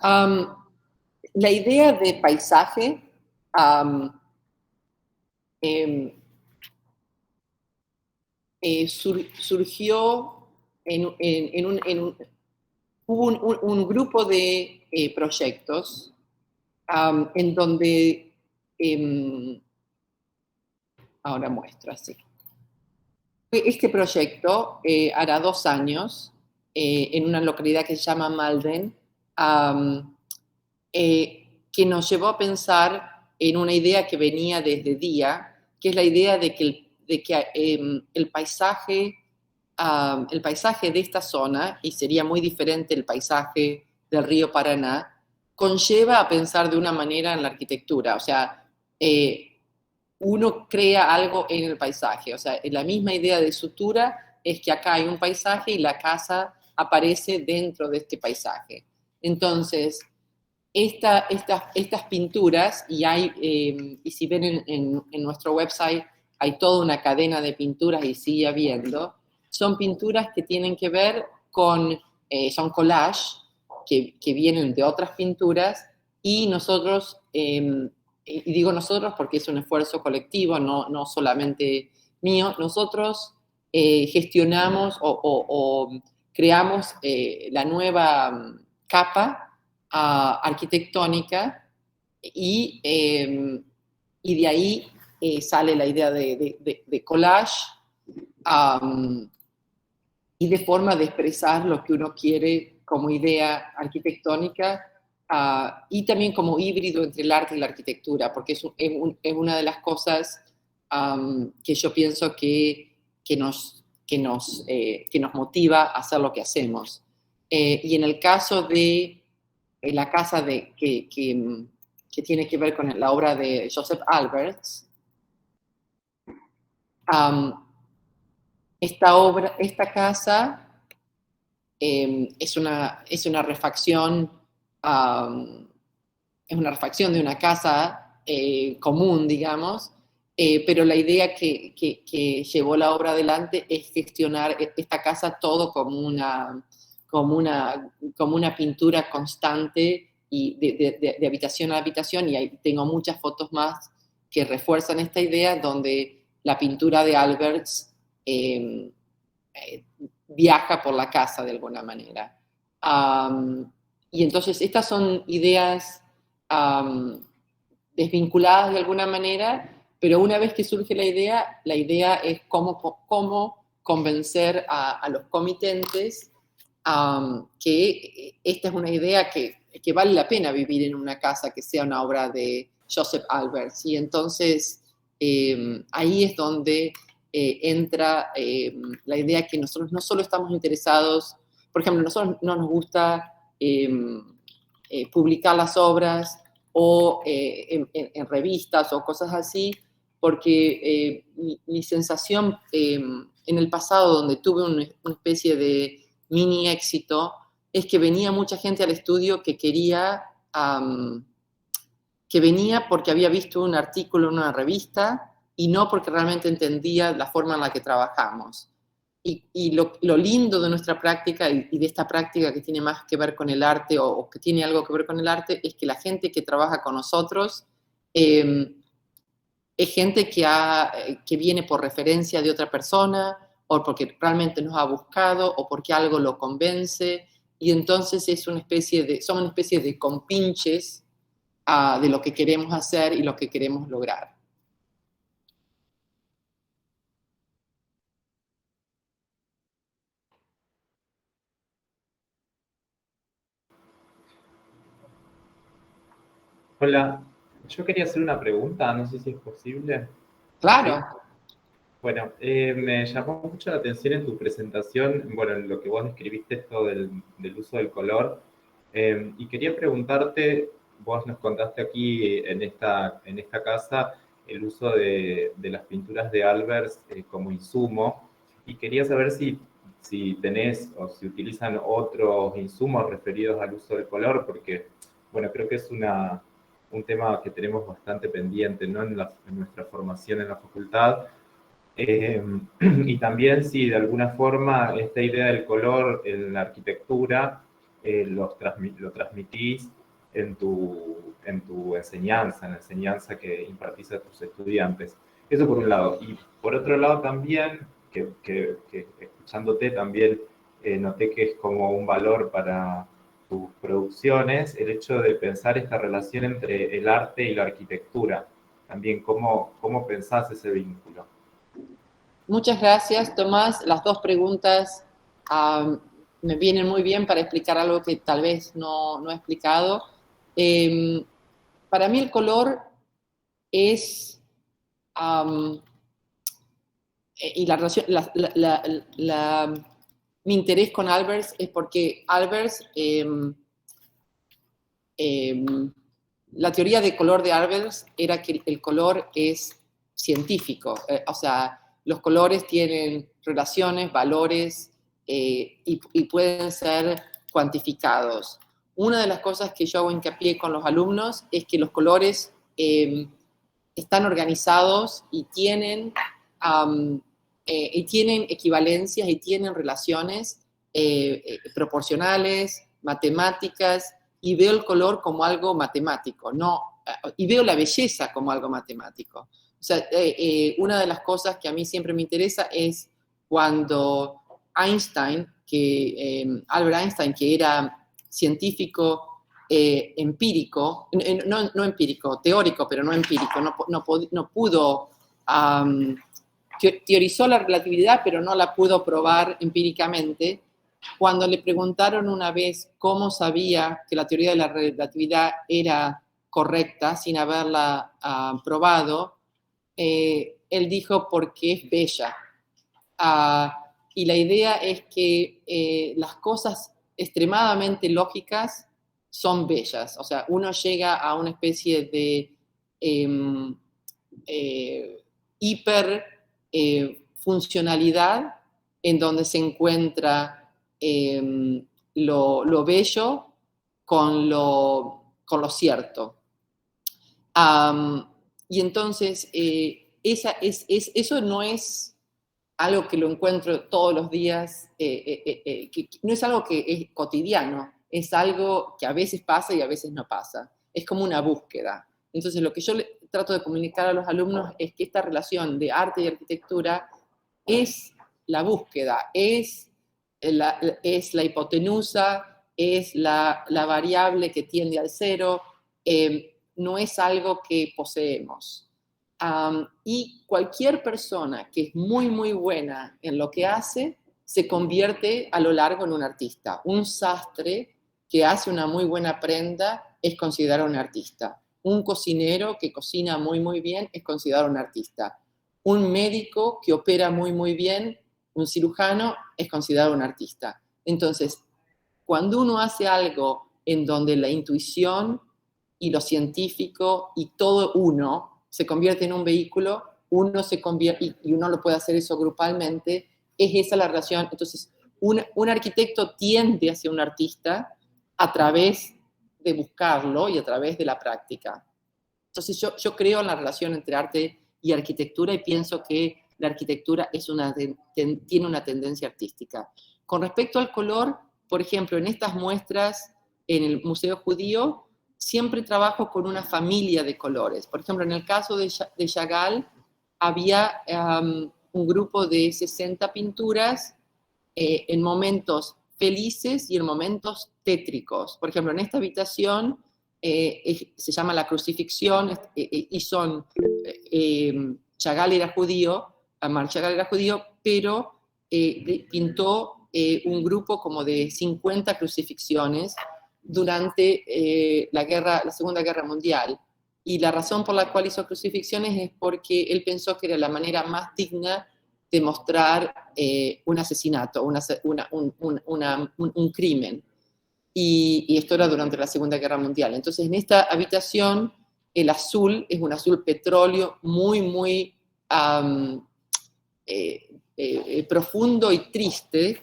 La idea de paisaje surgió hubo un grupo de proyectos en donde, ahora muestro así. Este proyecto hará 2 años en una localidad que se llama Malden, que nos llevó a pensar en una idea que venía desde DIA, que es la idea de que el paisaje de esta zona, y sería muy diferente el paisaje del río Paraná, conlleva a pensar de una manera en la arquitectura. O sea, uno crea algo en el paisaje. O sea, la misma idea de sutura es que acá hay un paisaje y la casa aparece dentro de este paisaje. Entonces, estas pinturas, y si ven en nuestro website, hay toda una cadena de pinturas, y sigue habiendo, son pinturas que tienen que ver con, son collages que vienen de otras pinturas, y nosotros, y digo nosotros porque es un esfuerzo colectivo, no solamente mío, nosotros gestionamos o creamos la nueva capa arquitectónica, y de ahí sale la idea de collage, y de forma de expresar lo que uno quiere como idea arquitectónica, y también como híbrido entre el arte y la arquitectura, porque es una de las cosas que yo pienso que nos motiva a hacer lo que hacemos. Y en el caso de la casa que tiene que ver con la obra de Joseph Alberts, esta casa es una refacción, de una casa común, digamos, pero la idea que llevó la obra adelante es gestionar esta casa todo como una pintura constante, y de habitación a habitación, y ahí tengo muchas fotos más que refuerzan esta idea donde la pintura de Alberts viaja por la casa de alguna manera. Y entonces estas son ideas desvinculadas de alguna manera, pero una vez que surge la idea es cómo convencer a los comitentes que esta es una idea que vale la pena vivir en una casa que sea una obra de Joseph Alberts. Y entonces ahí es donde entra la idea que nosotros no solo estamos interesados, por ejemplo, nosotros no nos gusta publicar las obras o en revistas o cosas así, porque mi sensación en el pasado, donde tuve una especie de mini éxito, es que venía mucha gente al estudio que venía porque había visto un artículo en una revista y no porque realmente entendía la forma en la que trabajamos. Y lo lindo de nuestra práctica y de esta práctica que tiene más que ver con el arte o que tiene algo que ver con el arte es que la gente que trabaja con nosotros es gente que viene por referencia de otra persona o porque realmente nos ha buscado o porque algo lo convence, y entonces somos una especie de compinches de lo que queremos hacer y lo que queremos lograr. Hola, yo quería hacer una pregunta, no sé si es posible. Claro. Sí. Bueno, me llamó mucho la atención en tu presentación, bueno, en lo que vos describiste esto del uso del color, y quería preguntarte, vos nos contaste aquí en esta casa el uso de las pinturas de Albers como insumo, y quería saber si tenés o si utilizan otros insumos referidos al uso del color, porque, bueno, creo que es un tema que tenemos bastante pendiente, ¿no? En nuestra formación en la facultad. Y también si de alguna forma esta idea del color en la arquitectura lo transmitís en tu enseñanza, en la enseñanza que impartís a tus estudiantes. Eso por un lado. Y por otro lado también, que escuchándote también noté que es como un valor para tus producciones, el hecho de pensar esta relación entre el arte y la arquitectura. También, ¿cómo pensás ese vínculo? Muchas gracias, Tomás. Las dos preguntas me vienen muy bien para explicar algo que tal vez no he explicado. Para mí el color es... y la relación, mi interés con Albers es porque Albers... la teoría de color de Albers era que el color es científico, o sea, los colores tienen relaciones, valores y pueden ser cuantificados. Una de las cosas que yo hago hincapié con los alumnos es que los colores están organizados y tienen equivalencias y tienen relaciones proporcionales, matemáticas, y veo el color como algo matemático, y veo la belleza como algo matemático. O sea, una de las cosas que a mí siempre me interesa es cuando Albert Einstein, que era científico empírico, no empírico, teórico, pero no empírico, no pudo, teorizó la relatividad, pero no la pudo probar empíricamente. Cuando le preguntaron una vez cómo sabía que la teoría de la relatividad era correcta sin haberla probado, él dijo porque es bella. Y la idea es que las cosas extremadamente lógicas son bellas. O sea, uno llega a una especie de hiper funcionalidad en donde se encuentra lo bello con lo cierto. Y entonces, eso no es algo que lo encuentro todos los días, no es algo que es cotidiano, es algo que a veces pasa y a veces no pasa. Es como una búsqueda. Entonces, lo que yo trato de comunicar a los alumnos es que esta relación de arte y arquitectura es la búsqueda, es la hipotenusa, es la variable que tiende al cero, no es algo que poseemos. Y cualquier persona que es muy, muy buena en lo que hace, se convierte a lo largo en un artista. Un sastre que hace una muy buena prenda es considerado un artista. Un cocinero que cocina muy, muy bien es considerado un artista. Un médico que opera muy, muy bien, un cirujano, es considerado un artista. Entonces, cuando uno hace algo en donde la intuición y lo científico y todo uno se convierte en un vehículo, uno se convierte, y uno lo puede hacer eso grupalmente, es esa la relación. Entonces, un arquitecto tiende hacia un artista a través de buscarlo y a través de la práctica. Entonces, yo creo en la relación entre arte y arquitectura y pienso que la arquitectura tiene una tendencia artística. Con respecto al color, por ejemplo, en estas muestras en el Museo Judío, siempre trabajo con una familia de colores. Por ejemplo, en el caso de Chagall, había un grupo de 60 pinturas en momentos felices y en momentos tétricos. Por ejemplo, en esta habitación se llama La Crucifixión y son... Chagall era judío, Marc Chagall era judío, pero pintó un grupo como de 50 crucifixiones durante la Segunda Guerra Mundial. Y la razón por la cual hizo crucifixiones es porque él pensó que era la manera más digna de mostrar un asesinato, un crimen. Y esto era durante la Segunda Guerra Mundial. Entonces, en esta habitación, el azul es un azul petróleo muy, muy profundo y triste.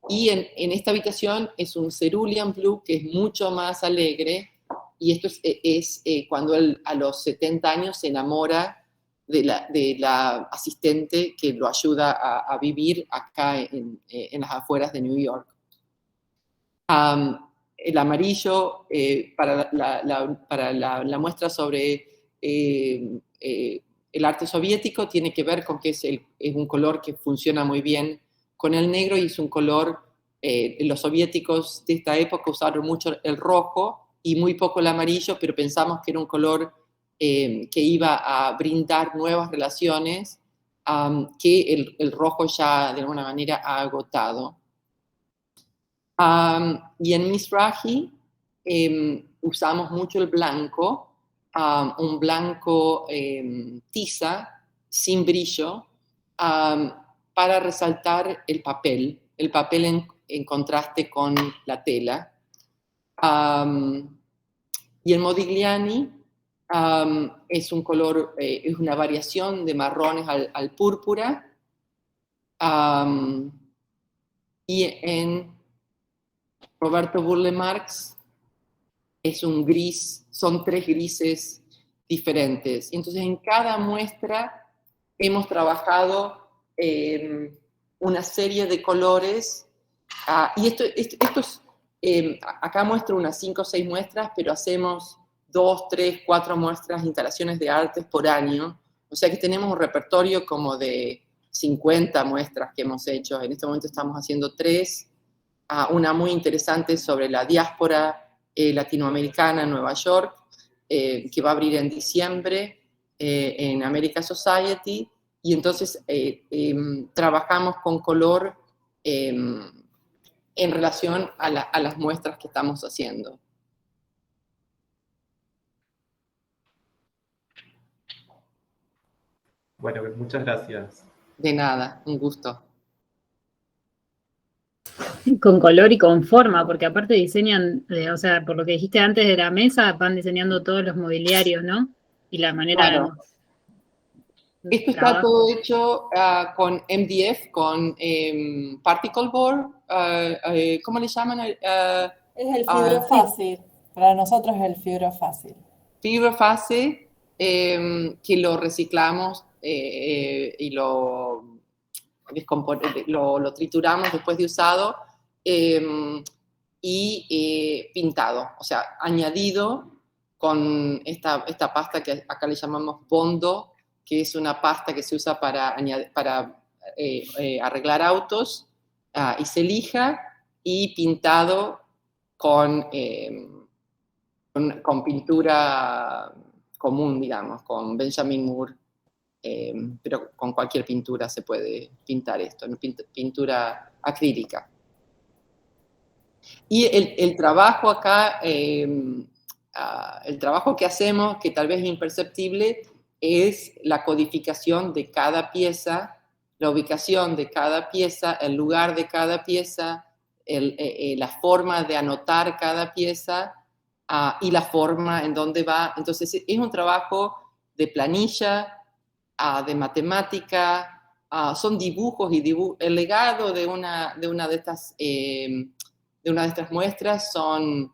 Y en esta habitación es un cerulean blue que es mucho más alegre. Y esto es cuando él a los 70 años se enamora de la asistente que lo ayuda a vivir acá en las afueras de New York. El amarillo para la muestra sobre el arte soviético tiene que ver con que es un color que funciona muy bien con el negro y es un color, los soviéticos de esta época usaron mucho el rojo y muy poco el amarillo, pero pensamos que era un color que iba a brindar nuevas relaciones que el rojo ya de alguna manera ha agotado. Y en Mizrahi usamos mucho el blanco, un blanco tiza, sin brillo, para resaltar el papel en contraste con la tela. Y el Modigliani es un color, es una variación de marrones al púrpura. Y en Roberto Burle Marx es un gris, son 3 grises diferentes. Entonces, en cada muestra hemos trabajado una serie de colores. Y esto es, acá muestro unas 5 o 6 muestras, pero hacemos 2, 3, 4 muestras, instalaciones de artes por año. O sea que tenemos un repertorio como de 50 muestras que hemos hecho. En este momento estamos haciendo 3. Una muy interesante sobre la diáspora latinoamericana en Nueva York, que va a abrir en diciembre en America Society, y entonces trabajamos con color en relación a las muestras que estamos haciendo. Bueno, muchas gracias. De nada, un gusto. Con color y con forma, porque aparte diseñan, o sea, por lo que dijiste antes de la mesa, van diseñando todos los mobiliarios, ¿no? Y la manera Claro. Esto está todo hecho con MDF, con particle board, ¿cómo le llaman? Es el fibrofácil, para nosotros es el fibrofácil. Fibrofácil, que lo reciclamos y lo trituramos después de usado y pintado, o sea, añadido con esta pasta que acá le llamamos Bondo, que es una pasta que se usa para arreglar autos, y se lija y pintado con pintura común, digamos, con Benjamin Moore, pero con cualquier pintura se puede pintar esto, pintura acrílica. Y el trabajo acá, el trabajo que hacemos, que tal vez es imperceptible, es la codificación de cada pieza, la ubicación de cada pieza, el lugar de cada pieza, la forma de anotar cada pieza, y la forma en donde va. Entonces es un trabajo de planilla, de matemática, son dibujos y el legado de una de estas muestras son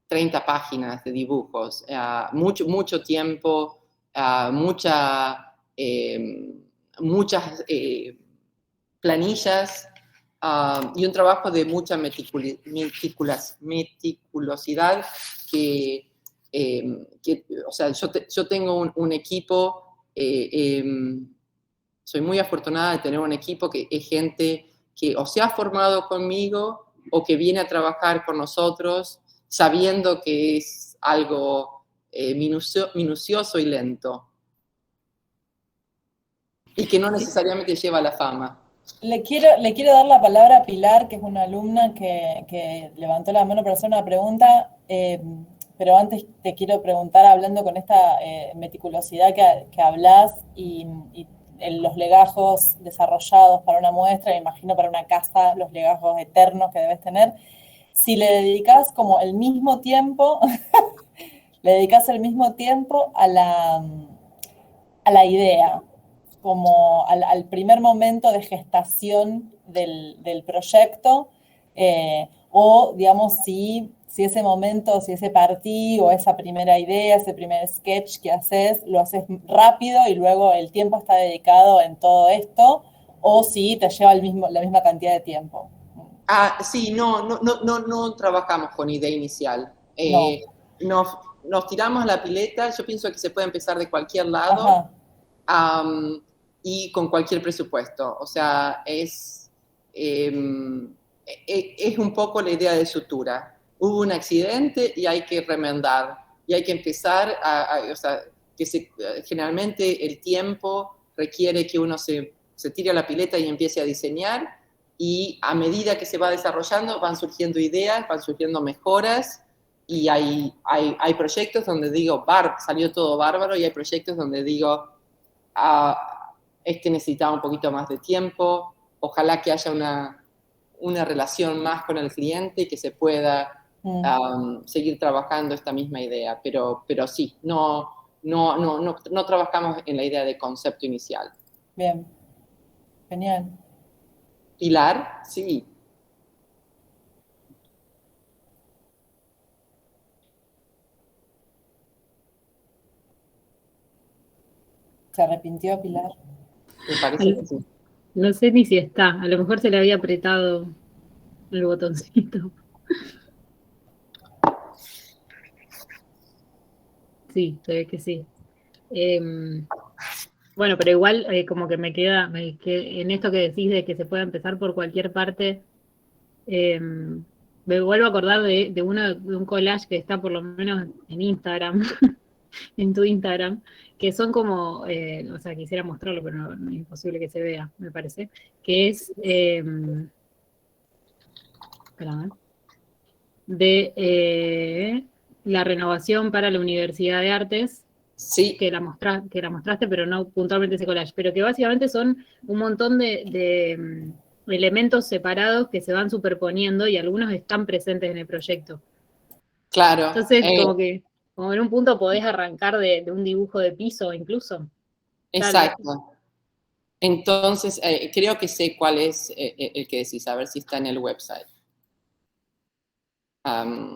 30 páginas de dibujos, mucho tiempo, muchas planillas, y un trabajo de mucha meticulosidad o sea, yo tengo un equipo, soy muy afortunada de tener un equipo que es gente que o se ha formado conmigo o que viene a trabajar con nosotros sabiendo que es algo minucioso y lento y que no necesariamente lleva a la fama. Le quiero dar la palabra a Pilar, que es una alumna que levantó la mano para hacer una pregunta, pero antes te quiero preguntar, hablando con esta meticulosidad que hablas y los legajos desarrollados para una muestra, me imagino para una casa, los legajos eternos que debes tener, si le dedicas como el mismo tiempo, le dedicas el mismo tiempo a la idea, como al primer momento de gestación del proyecto, o digamos si ese momento, si ese partido, esa primera idea, ese primer sketch que haces, lo haces rápido y luego el tiempo está dedicado en todo esto, o si te lleva la misma cantidad de tiempo. Sí, no trabajamos con idea inicial. Nos tiramos a la pileta, yo pienso que se puede empezar de cualquier lado. Y con cualquier presupuesto. O sea, es un poco la idea de sutura. Hubo un accidente y hay que remendar. Y hay que empezar o sea, generalmente el tiempo requiere que uno se tire a la pileta y empiece a diseñar. Y a medida que se va desarrollando, van surgiendo ideas, van surgiendo mejoras. Y hay proyectos donde digo, salió todo bárbaro. Y hay proyectos donde digo, necesitaba un poquito más de tiempo, ojalá que haya una relación más con el cliente y que se pueda seguir trabajando esta misma idea, pero sí, no trabajamos en la idea de concepto inicial. Bien, genial. Pilar, sí. ¿Se arrepintió Pilar? Me parece que sí. No sé ni si está, a lo mejor se le había apretado el botoncito. Sí, se ve que sí. Bueno, pero igual como que me queda en esto que decís de que se puede empezar por cualquier parte, me vuelvo a acordar de un collage que está por lo menos en Instagram, en tu Instagram, que son como, o sea, quisiera mostrarlo, pero no es imposible que se vea, me parece, que es, espérame, de la renovación para la Universidad de Artes, sí, que la mostraste, pero no puntualmente ese collage, pero que básicamente son un montón de elementos separados que se van superponiendo y algunos están presentes en el proyecto. claro. Entonces, como en un punto podés arrancar de un dibujo de piso incluso. Exacto. Entonces, creo que sé cuál es el que decís, a ver si está en el website.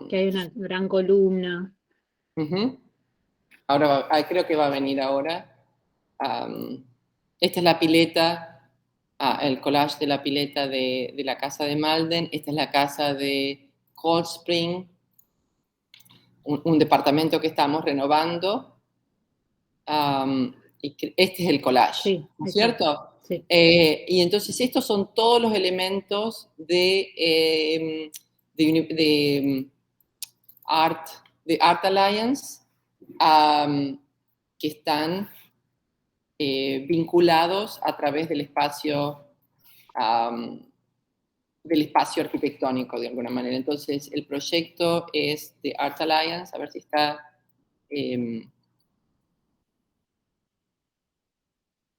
Que hay una gran columna. Ahora, creo que va a venir ahora. Esta es la pileta, el collage de la pileta de la casa de Malden. Esta es la casa de Cold Spring. un departamento que estamos renovando. Y este es el collage, Sí, ¿no es cierto? Sí. Y entonces estos son todos los elementos de Art Alliance que están vinculados a través del espacio arquitectónico de alguna manera. Entonces el proyecto es de Art Alliance, a ver si está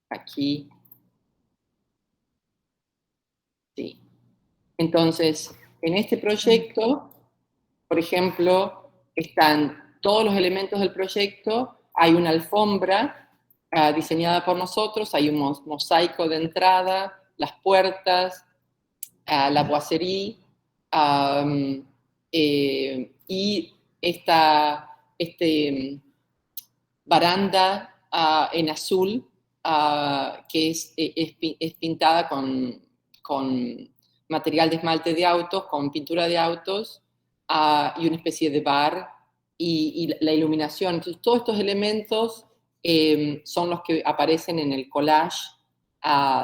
aquí. Sí. Entonces, en este proyecto, por ejemplo, están todos los elementos del proyecto, hay una alfombra diseñada por nosotros, hay un mosaico de entrada, las puertas, la boiserie, y esta baranda en azul, que es pintada con material de esmalte de autos, con pintura de autos, y una especie de bar, y la iluminación. Entonces, todos estos elementos son los que aparecen en el collage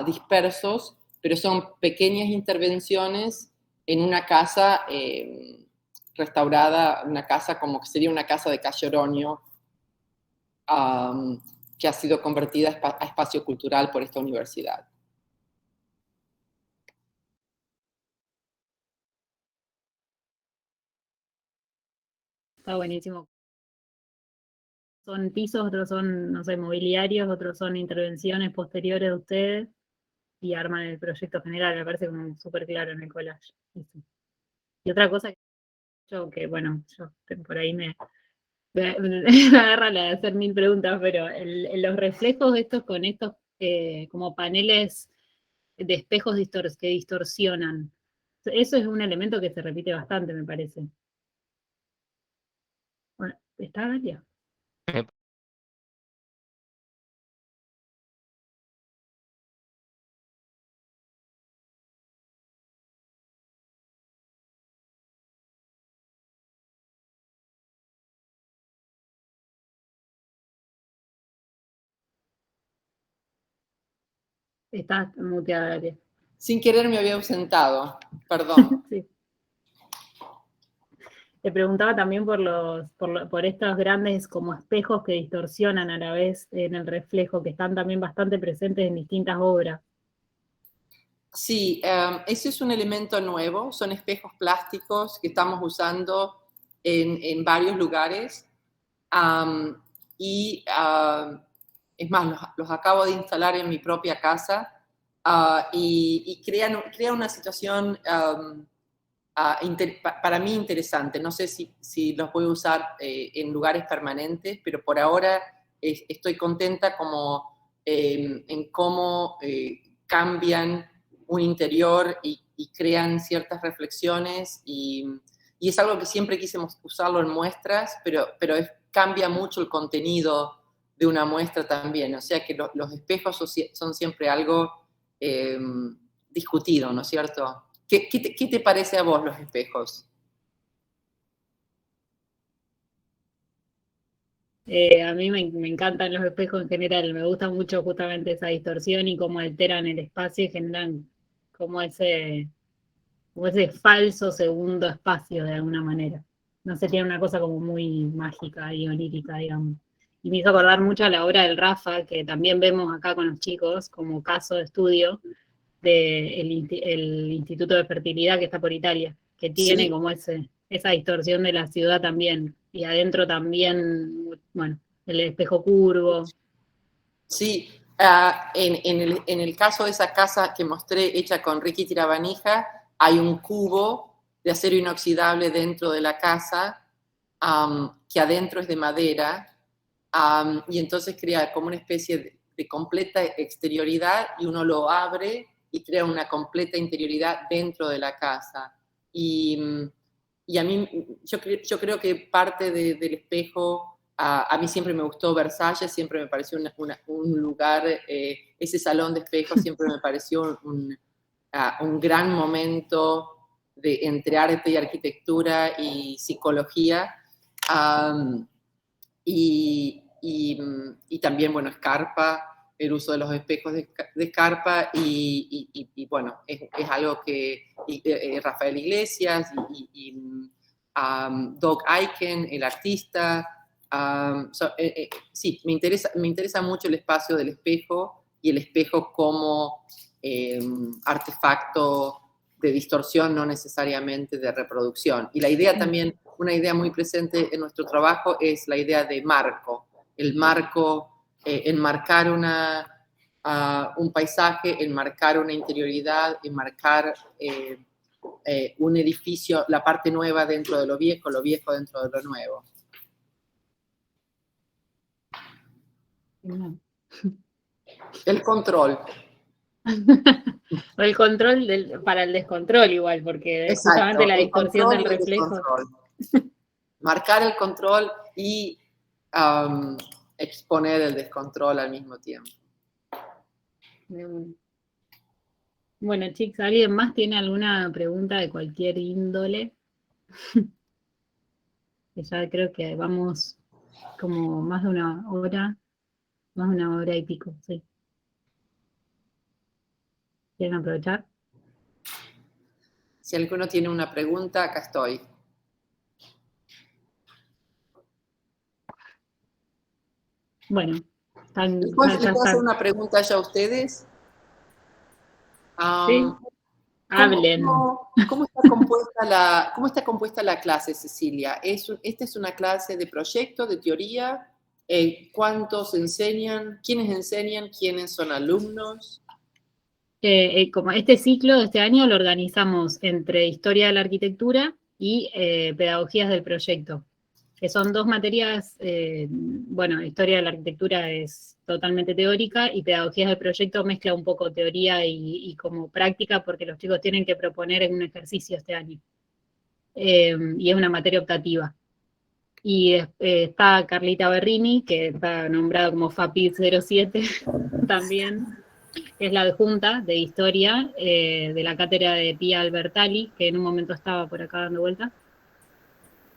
dispersos, pero son pequeñas intervenciones en una casa restaurada, una casa como que sería una casa de Calle Oroño, que ha sido convertida a espacio cultural por esta universidad. Está buenísimo. Son pisos, otros son, no sé, mobiliarios, otros son intervenciones posteriores de ustedes y arman el proyecto general. Me parece como súper claro en el collage. Y otra cosa que bueno, yo por ahí me agarra la de hacer 1000 preguntas, pero los reflejos estos con estos como paneles de espejos que distorsionan, eso es un elemento que se repite bastante, me parece. Bueno, ¿está Galia? Está muteada, Galia. Sin querer me había ausentado, perdón. Sí. Te preguntaba también por estos grandes como espejos que distorsionan a la vez en el reflejo, que están también bastante presentes en distintas obras. Sí, ese es un elemento nuevo, son espejos plásticos que estamos usando en varios lugares. Es más, los acabo de instalar en mi propia casa y crea una situación para mí interesante. No sé si los voy a usar en lugares permanentes, pero por ahora estoy contenta en cómo cambian un interior y crean ciertas reflexiones y es algo que siempre quisimos usarlo en muestras, pero cambia mucho el contenido de una muestra también. O sea que los espejos son siempre algo discutido, ¿no es cierto? ¿Qué te parece a vos los espejos? A mí me encantan los espejos en general, me gusta mucho justamente esa distorsión y cómo alteran el espacio y generan como ese falso segundo espacio de alguna manera. No sé, tiene una cosa como muy mágica y onírica, digamos. Y me hizo acordar mucho a la obra del Rafa, que también vemos acá con los chicos, como caso de estudio del el Instituto de Fertilidad que está por Italia, que tiene Sí. como esa distorsión de la ciudad también. Y adentro también, bueno, el espejo curvo. Sí, en el caso de esa casa que mostré hecha con Ricky Tirabanija, hay un cubo de acero inoxidable dentro de la casa, que adentro es de madera, y entonces crea como una especie de completa exterioridad y uno lo abre y crea una completa interioridad dentro de la casa. Y a mí, yo creo que parte del espejo... A mí siempre me gustó Versalles, siempre me pareció un lugar, ese salón de espejos siempre me pareció un gran momento entre arte y arquitectura y psicología. Am, y también, bueno, Scarpa, el uso de los espejos de Scarpa, y bueno, es algo que Rafael Iglesias Doug Aiken, el artista. Sí, me interesa mucho el espacio del espejo y el espejo como artefacto de distorsión, no necesariamente de reproducción. Y la idea también, una idea muy presente en nuestro trabajo es la idea de marco. El marco, enmarcar un paisaje, enmarcar una interioridad, enmarcar un edificio, la parte nueva dentro de lo viejo dentro de lo nuevo. El control. O el control para el descontrol igual, porque es justamente la distorsión del reflejo. Marcar el control y exponer el descontrol al mismo tiempo. Bueno, chicos, ¿alguien más tiene alguna pregunta de cualquier índole? Ya creo que vamos como más de una hora y pico, sí. ¿Quieren aprovechar? Si alguno tiene una pregunta, acá estoy. Bueno, ¿Les puedo hacer una pregunta ya a ustedes? Sí, hablen. ¿Cómo está compuesta la clase, Cecilia? ¿Esta es una clase de proyecto, de teoría? ¿Cuántos enseñan? ¿Quiénes enseñan? ¿Quiénes son alumnos? Como este ciclo de este año lo organizamos entre Historia de la Arquitectura y Pedagogías del Proyecto, que son dos materias. Bueno, Historia de la Arquitectura es totalmente teórica y Pedagogías del Proyecto mezcla un poco teoría y como práctica, porque los chicos tienen que proponer en un ejercicio este año. Y es una materia optativa. Y está Carlita Berrini, que está nombrada como FAPID 07 también, que es la adjunta de Historia de la cátedra de Pia Albertalli, que en un momento estaba por acá dando vuelta.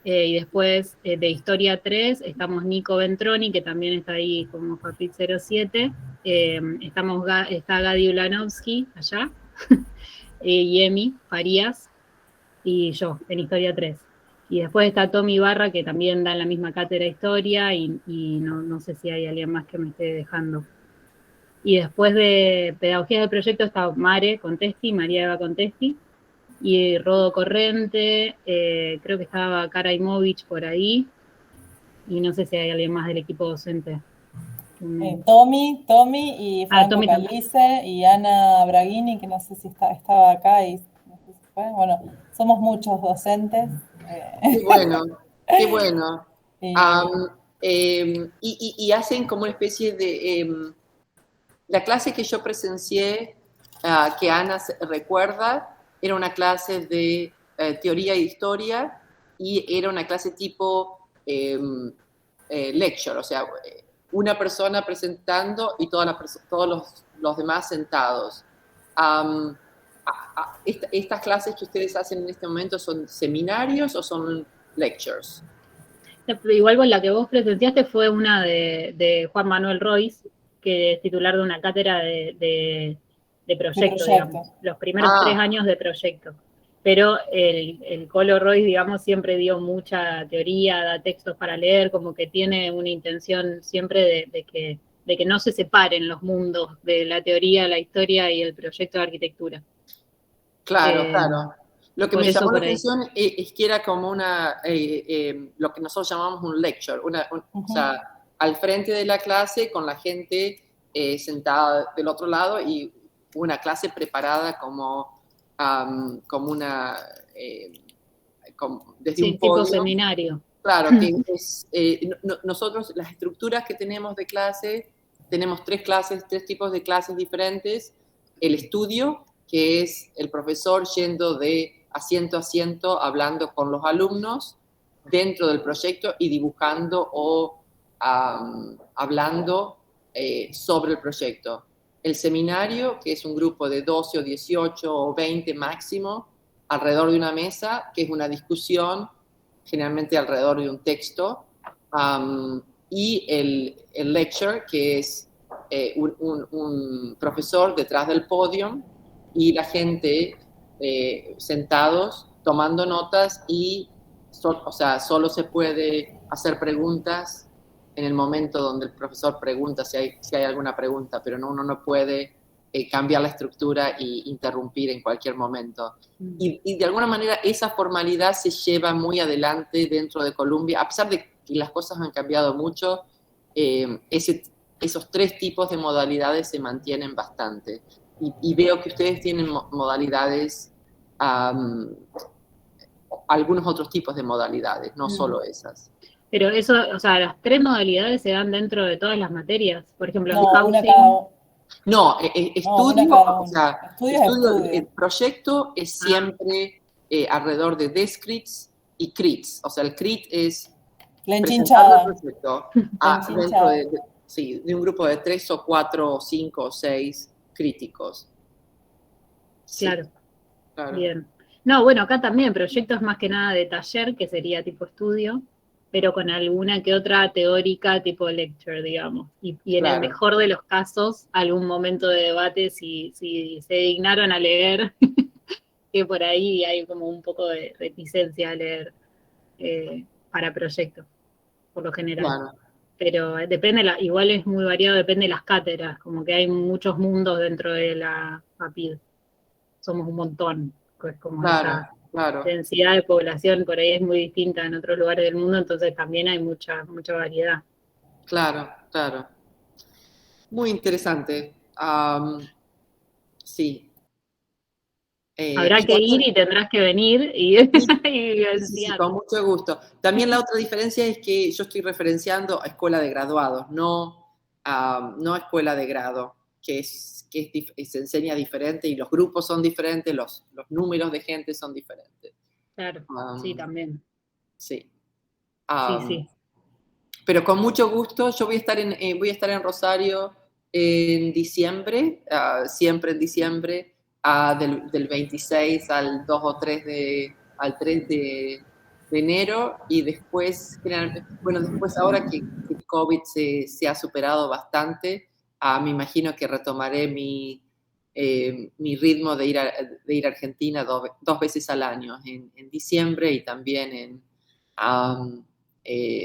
Y después de Historia 3 estamos Nico Ventroni, que también está ahí como FAPID 07. Está Gadi Ulanovsky allá, y Emi Farías, y yo en Historia 3. Y después está Tommy Barra, que también da en la misma cátedra de Historia, y no sé si hay alguien más que me esté dejando. Y después de Pedagogía del Proyecto está María Eva Contesti, y Rodo Corrente, creo que estaba Karaimovich por ahí, y no sé si hay alguien más del equipo docente. Tommy y Franco Calice y Ana Braghini, que no sé si estaba acá y no sé si fue. Bueno, somos muchos docentes. Qué bueno, qué bueno. Y hacen como una especie de... la clase que yo presencié, que Ana recuerda, era una clase de teoría y historia, y era una clase tipo lecture, o sea, una persona presentando y todos los demás sentados. ¿Estas clases que ustedes hacen en este momento son seminarios o son lectures? Igual con la que vos presenciaste fue una de Juan Manuel Royce, que es titular de una cátedra de proyecto, digamos, los primeros 3 años de proyecto. Pero el Colo Royce, digamos, siempre dio mucha teoría, da textos para leer, como que tiene una intención siempre de que no se separen los mundos de la teoría, la historia y el proyecto de arquitectura. Claro, claro. Lo que me llamó la atención es que era como lo que nosotros llamamos un lecture, o sea, al frente de la clase con la gente sentada del otro lado, y una clase preparada como una... desde un podio. Tipo seminario. Claro, que es, nosotros las estructuras que tenemos de clase, tenemos 3 tipos de clases diferentes. El estudio, que es el profesor yendo de asiento a asiento, hablando con los alumnos dentro del proyecto y dibujando o hablando sobre el proyecto. El seminario, que es un grupo de 12 o 18 o 20 máximo, alrededor de una mesa, que es una discusión generalmente alrededor de un texto, y el lecture, que es un profesor detrás del podio y la gente sentados tomando notas y o sea, solo se puede hacer preguntas en el momento donde el profesor pregunta si hay alguna pregunta, pero uno no puede cambiar la estructura e interrumpir en cualquier momento. Y de alguna manera esa formalidad se lleva muy adelante dentro de Columbia, a pesar de que las cosas han cambiado mucho, esos 3 tipos de modalidades se mantienen bastante. Y veo que ustedes tienen modalidades, algunos otros tipos de modalidades, no solo esas. Pero eso, o sea, las 3 modalidades se dan dentro de todas las materias. Por ejemplo, No, housing. una cada uno. No, estudio, No, o sea, estudio. El proyecto es siempre alrededor de descrits y crits. O sea, el crit es la presentar el enchinchada. proyecto dentro de un grupo de 3 o 4 o 5 o 6 críticos. Sí, Claro. Bien. No, bueno, acá también proyectos más que nada de taller, que sería tipo estudio, pero con alguna que otra teórica tipo lecture, digamos. Y en el mejor de los casos, algún momento de debate, si se dignaron a leer, que por ahí hay como un poco de reticencia a leer para proyectos, por lo general. Claro. Pero depende, igual es muy variado, depende de las cátedras, como que hay muchos mundos dentro de la APID. Somos un montón, pues como esa densidad de población por ahí es muy distinta en otros lugares del mundo, entonces también hay mucha variedad. Claro. Muy interesante. Sí. Habrá que ir y tendrás que venir y sí, con mucho gusto. También la otra diferencia es que yo estoy referenciando a escuela de graduados, no escuela de grado, que se enseña diferente y los grupos son diferentes, los números de gente son diferentes. Claro, sí, también. Sí. Sí. Pero con mucho gusto, yo voy a estar en Rosario en diciembre, siempre en diciembre, del 26 al 2 o 3 al 3 de enero, y después, después ahora que el COVID se ha superado bastante, me imagino que retomaré mi ritmo de ir a Argentina 2 veces al año, en diciembre y también en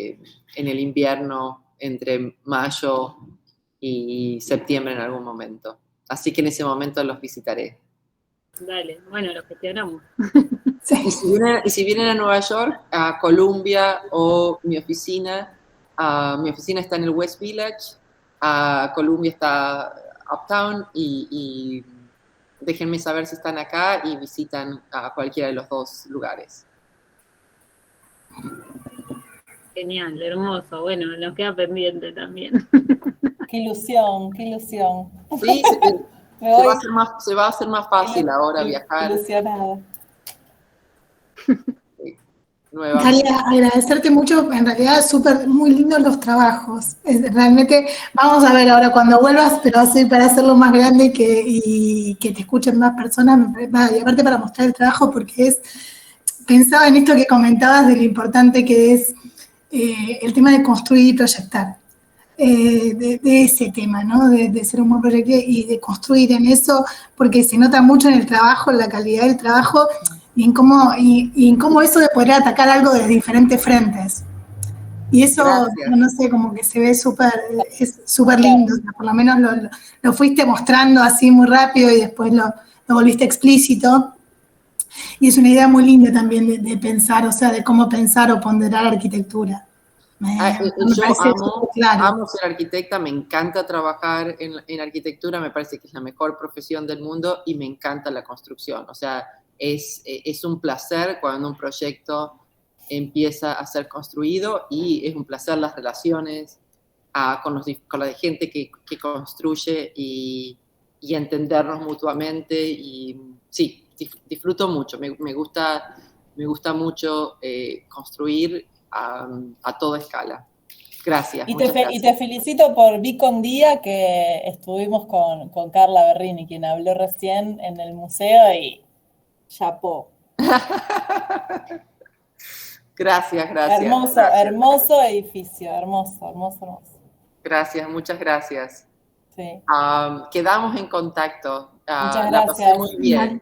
el invierno, entre mayo y septiembre en algún momento. Así que en ese momento los visitaré. Dale, bueno, lo gestionamos. Sí. Y si vienen a Nueva York, a Columbia o mi oficina está en el West Village, Columbia está Uptown, y déjenme saber si están acá y visitan a cualquiera de los 2 lugares. Genial, hermoso. Bueno, nos queda pendiente también. Qué ilusión. Sí, se va a hacer más fácil ahora viajar. Ilusionada. Galia, agradecerte mucho, en realidad muy lindos los trabajos. Realmente, vamos a ver ahora cuando vuelvas, pero así para hacerlo más grande y que te escuchen más personas, y aparte para mostrar el trabajo, porque pensaba en esto que comentabas de lo importante que es el tema de construir y proyectar. De ese tema, ¿no? De ser un buen proyecto y de construir en eso, porque se nota mucho en el trabajo, en la calidad del trabajo, y en cómo eso de poder atacar algo desde diferentes frentes. Y eso, no sé, como que se ve es súper lindo. O sea, por lo menos lo fuiste mostrando así muy rápido y después lo volviste explícito. Y es una idea muy linda también de pensar, o sea, de cómo pensar o ponderar arquitectura. Yo amo ser arquitecta, me encanta trabajar en arquitectura, me parece que es la mejor profesión del mundo y me encanta la construcción. O sea, es un placer cuando un proyecto empieza a ser construido, y es un placer las relaciones con la gente que construye y entendernos mutuamente. Y sí, disfruto mucho, me gusta mucho construir a toda escala. Gracias. Y te felicito por Beacon Día, que estuvimos con Carla Berrini, quien habló recién en el museo, y chapó. Gracias, gracias. Hermoso, gracias. Hermoso edificio, hermoso, hermoso, hermoso. Gracias, muchas gracias. Sí. Quedamos en contacto. Muchas La pasé gracias. muy bien.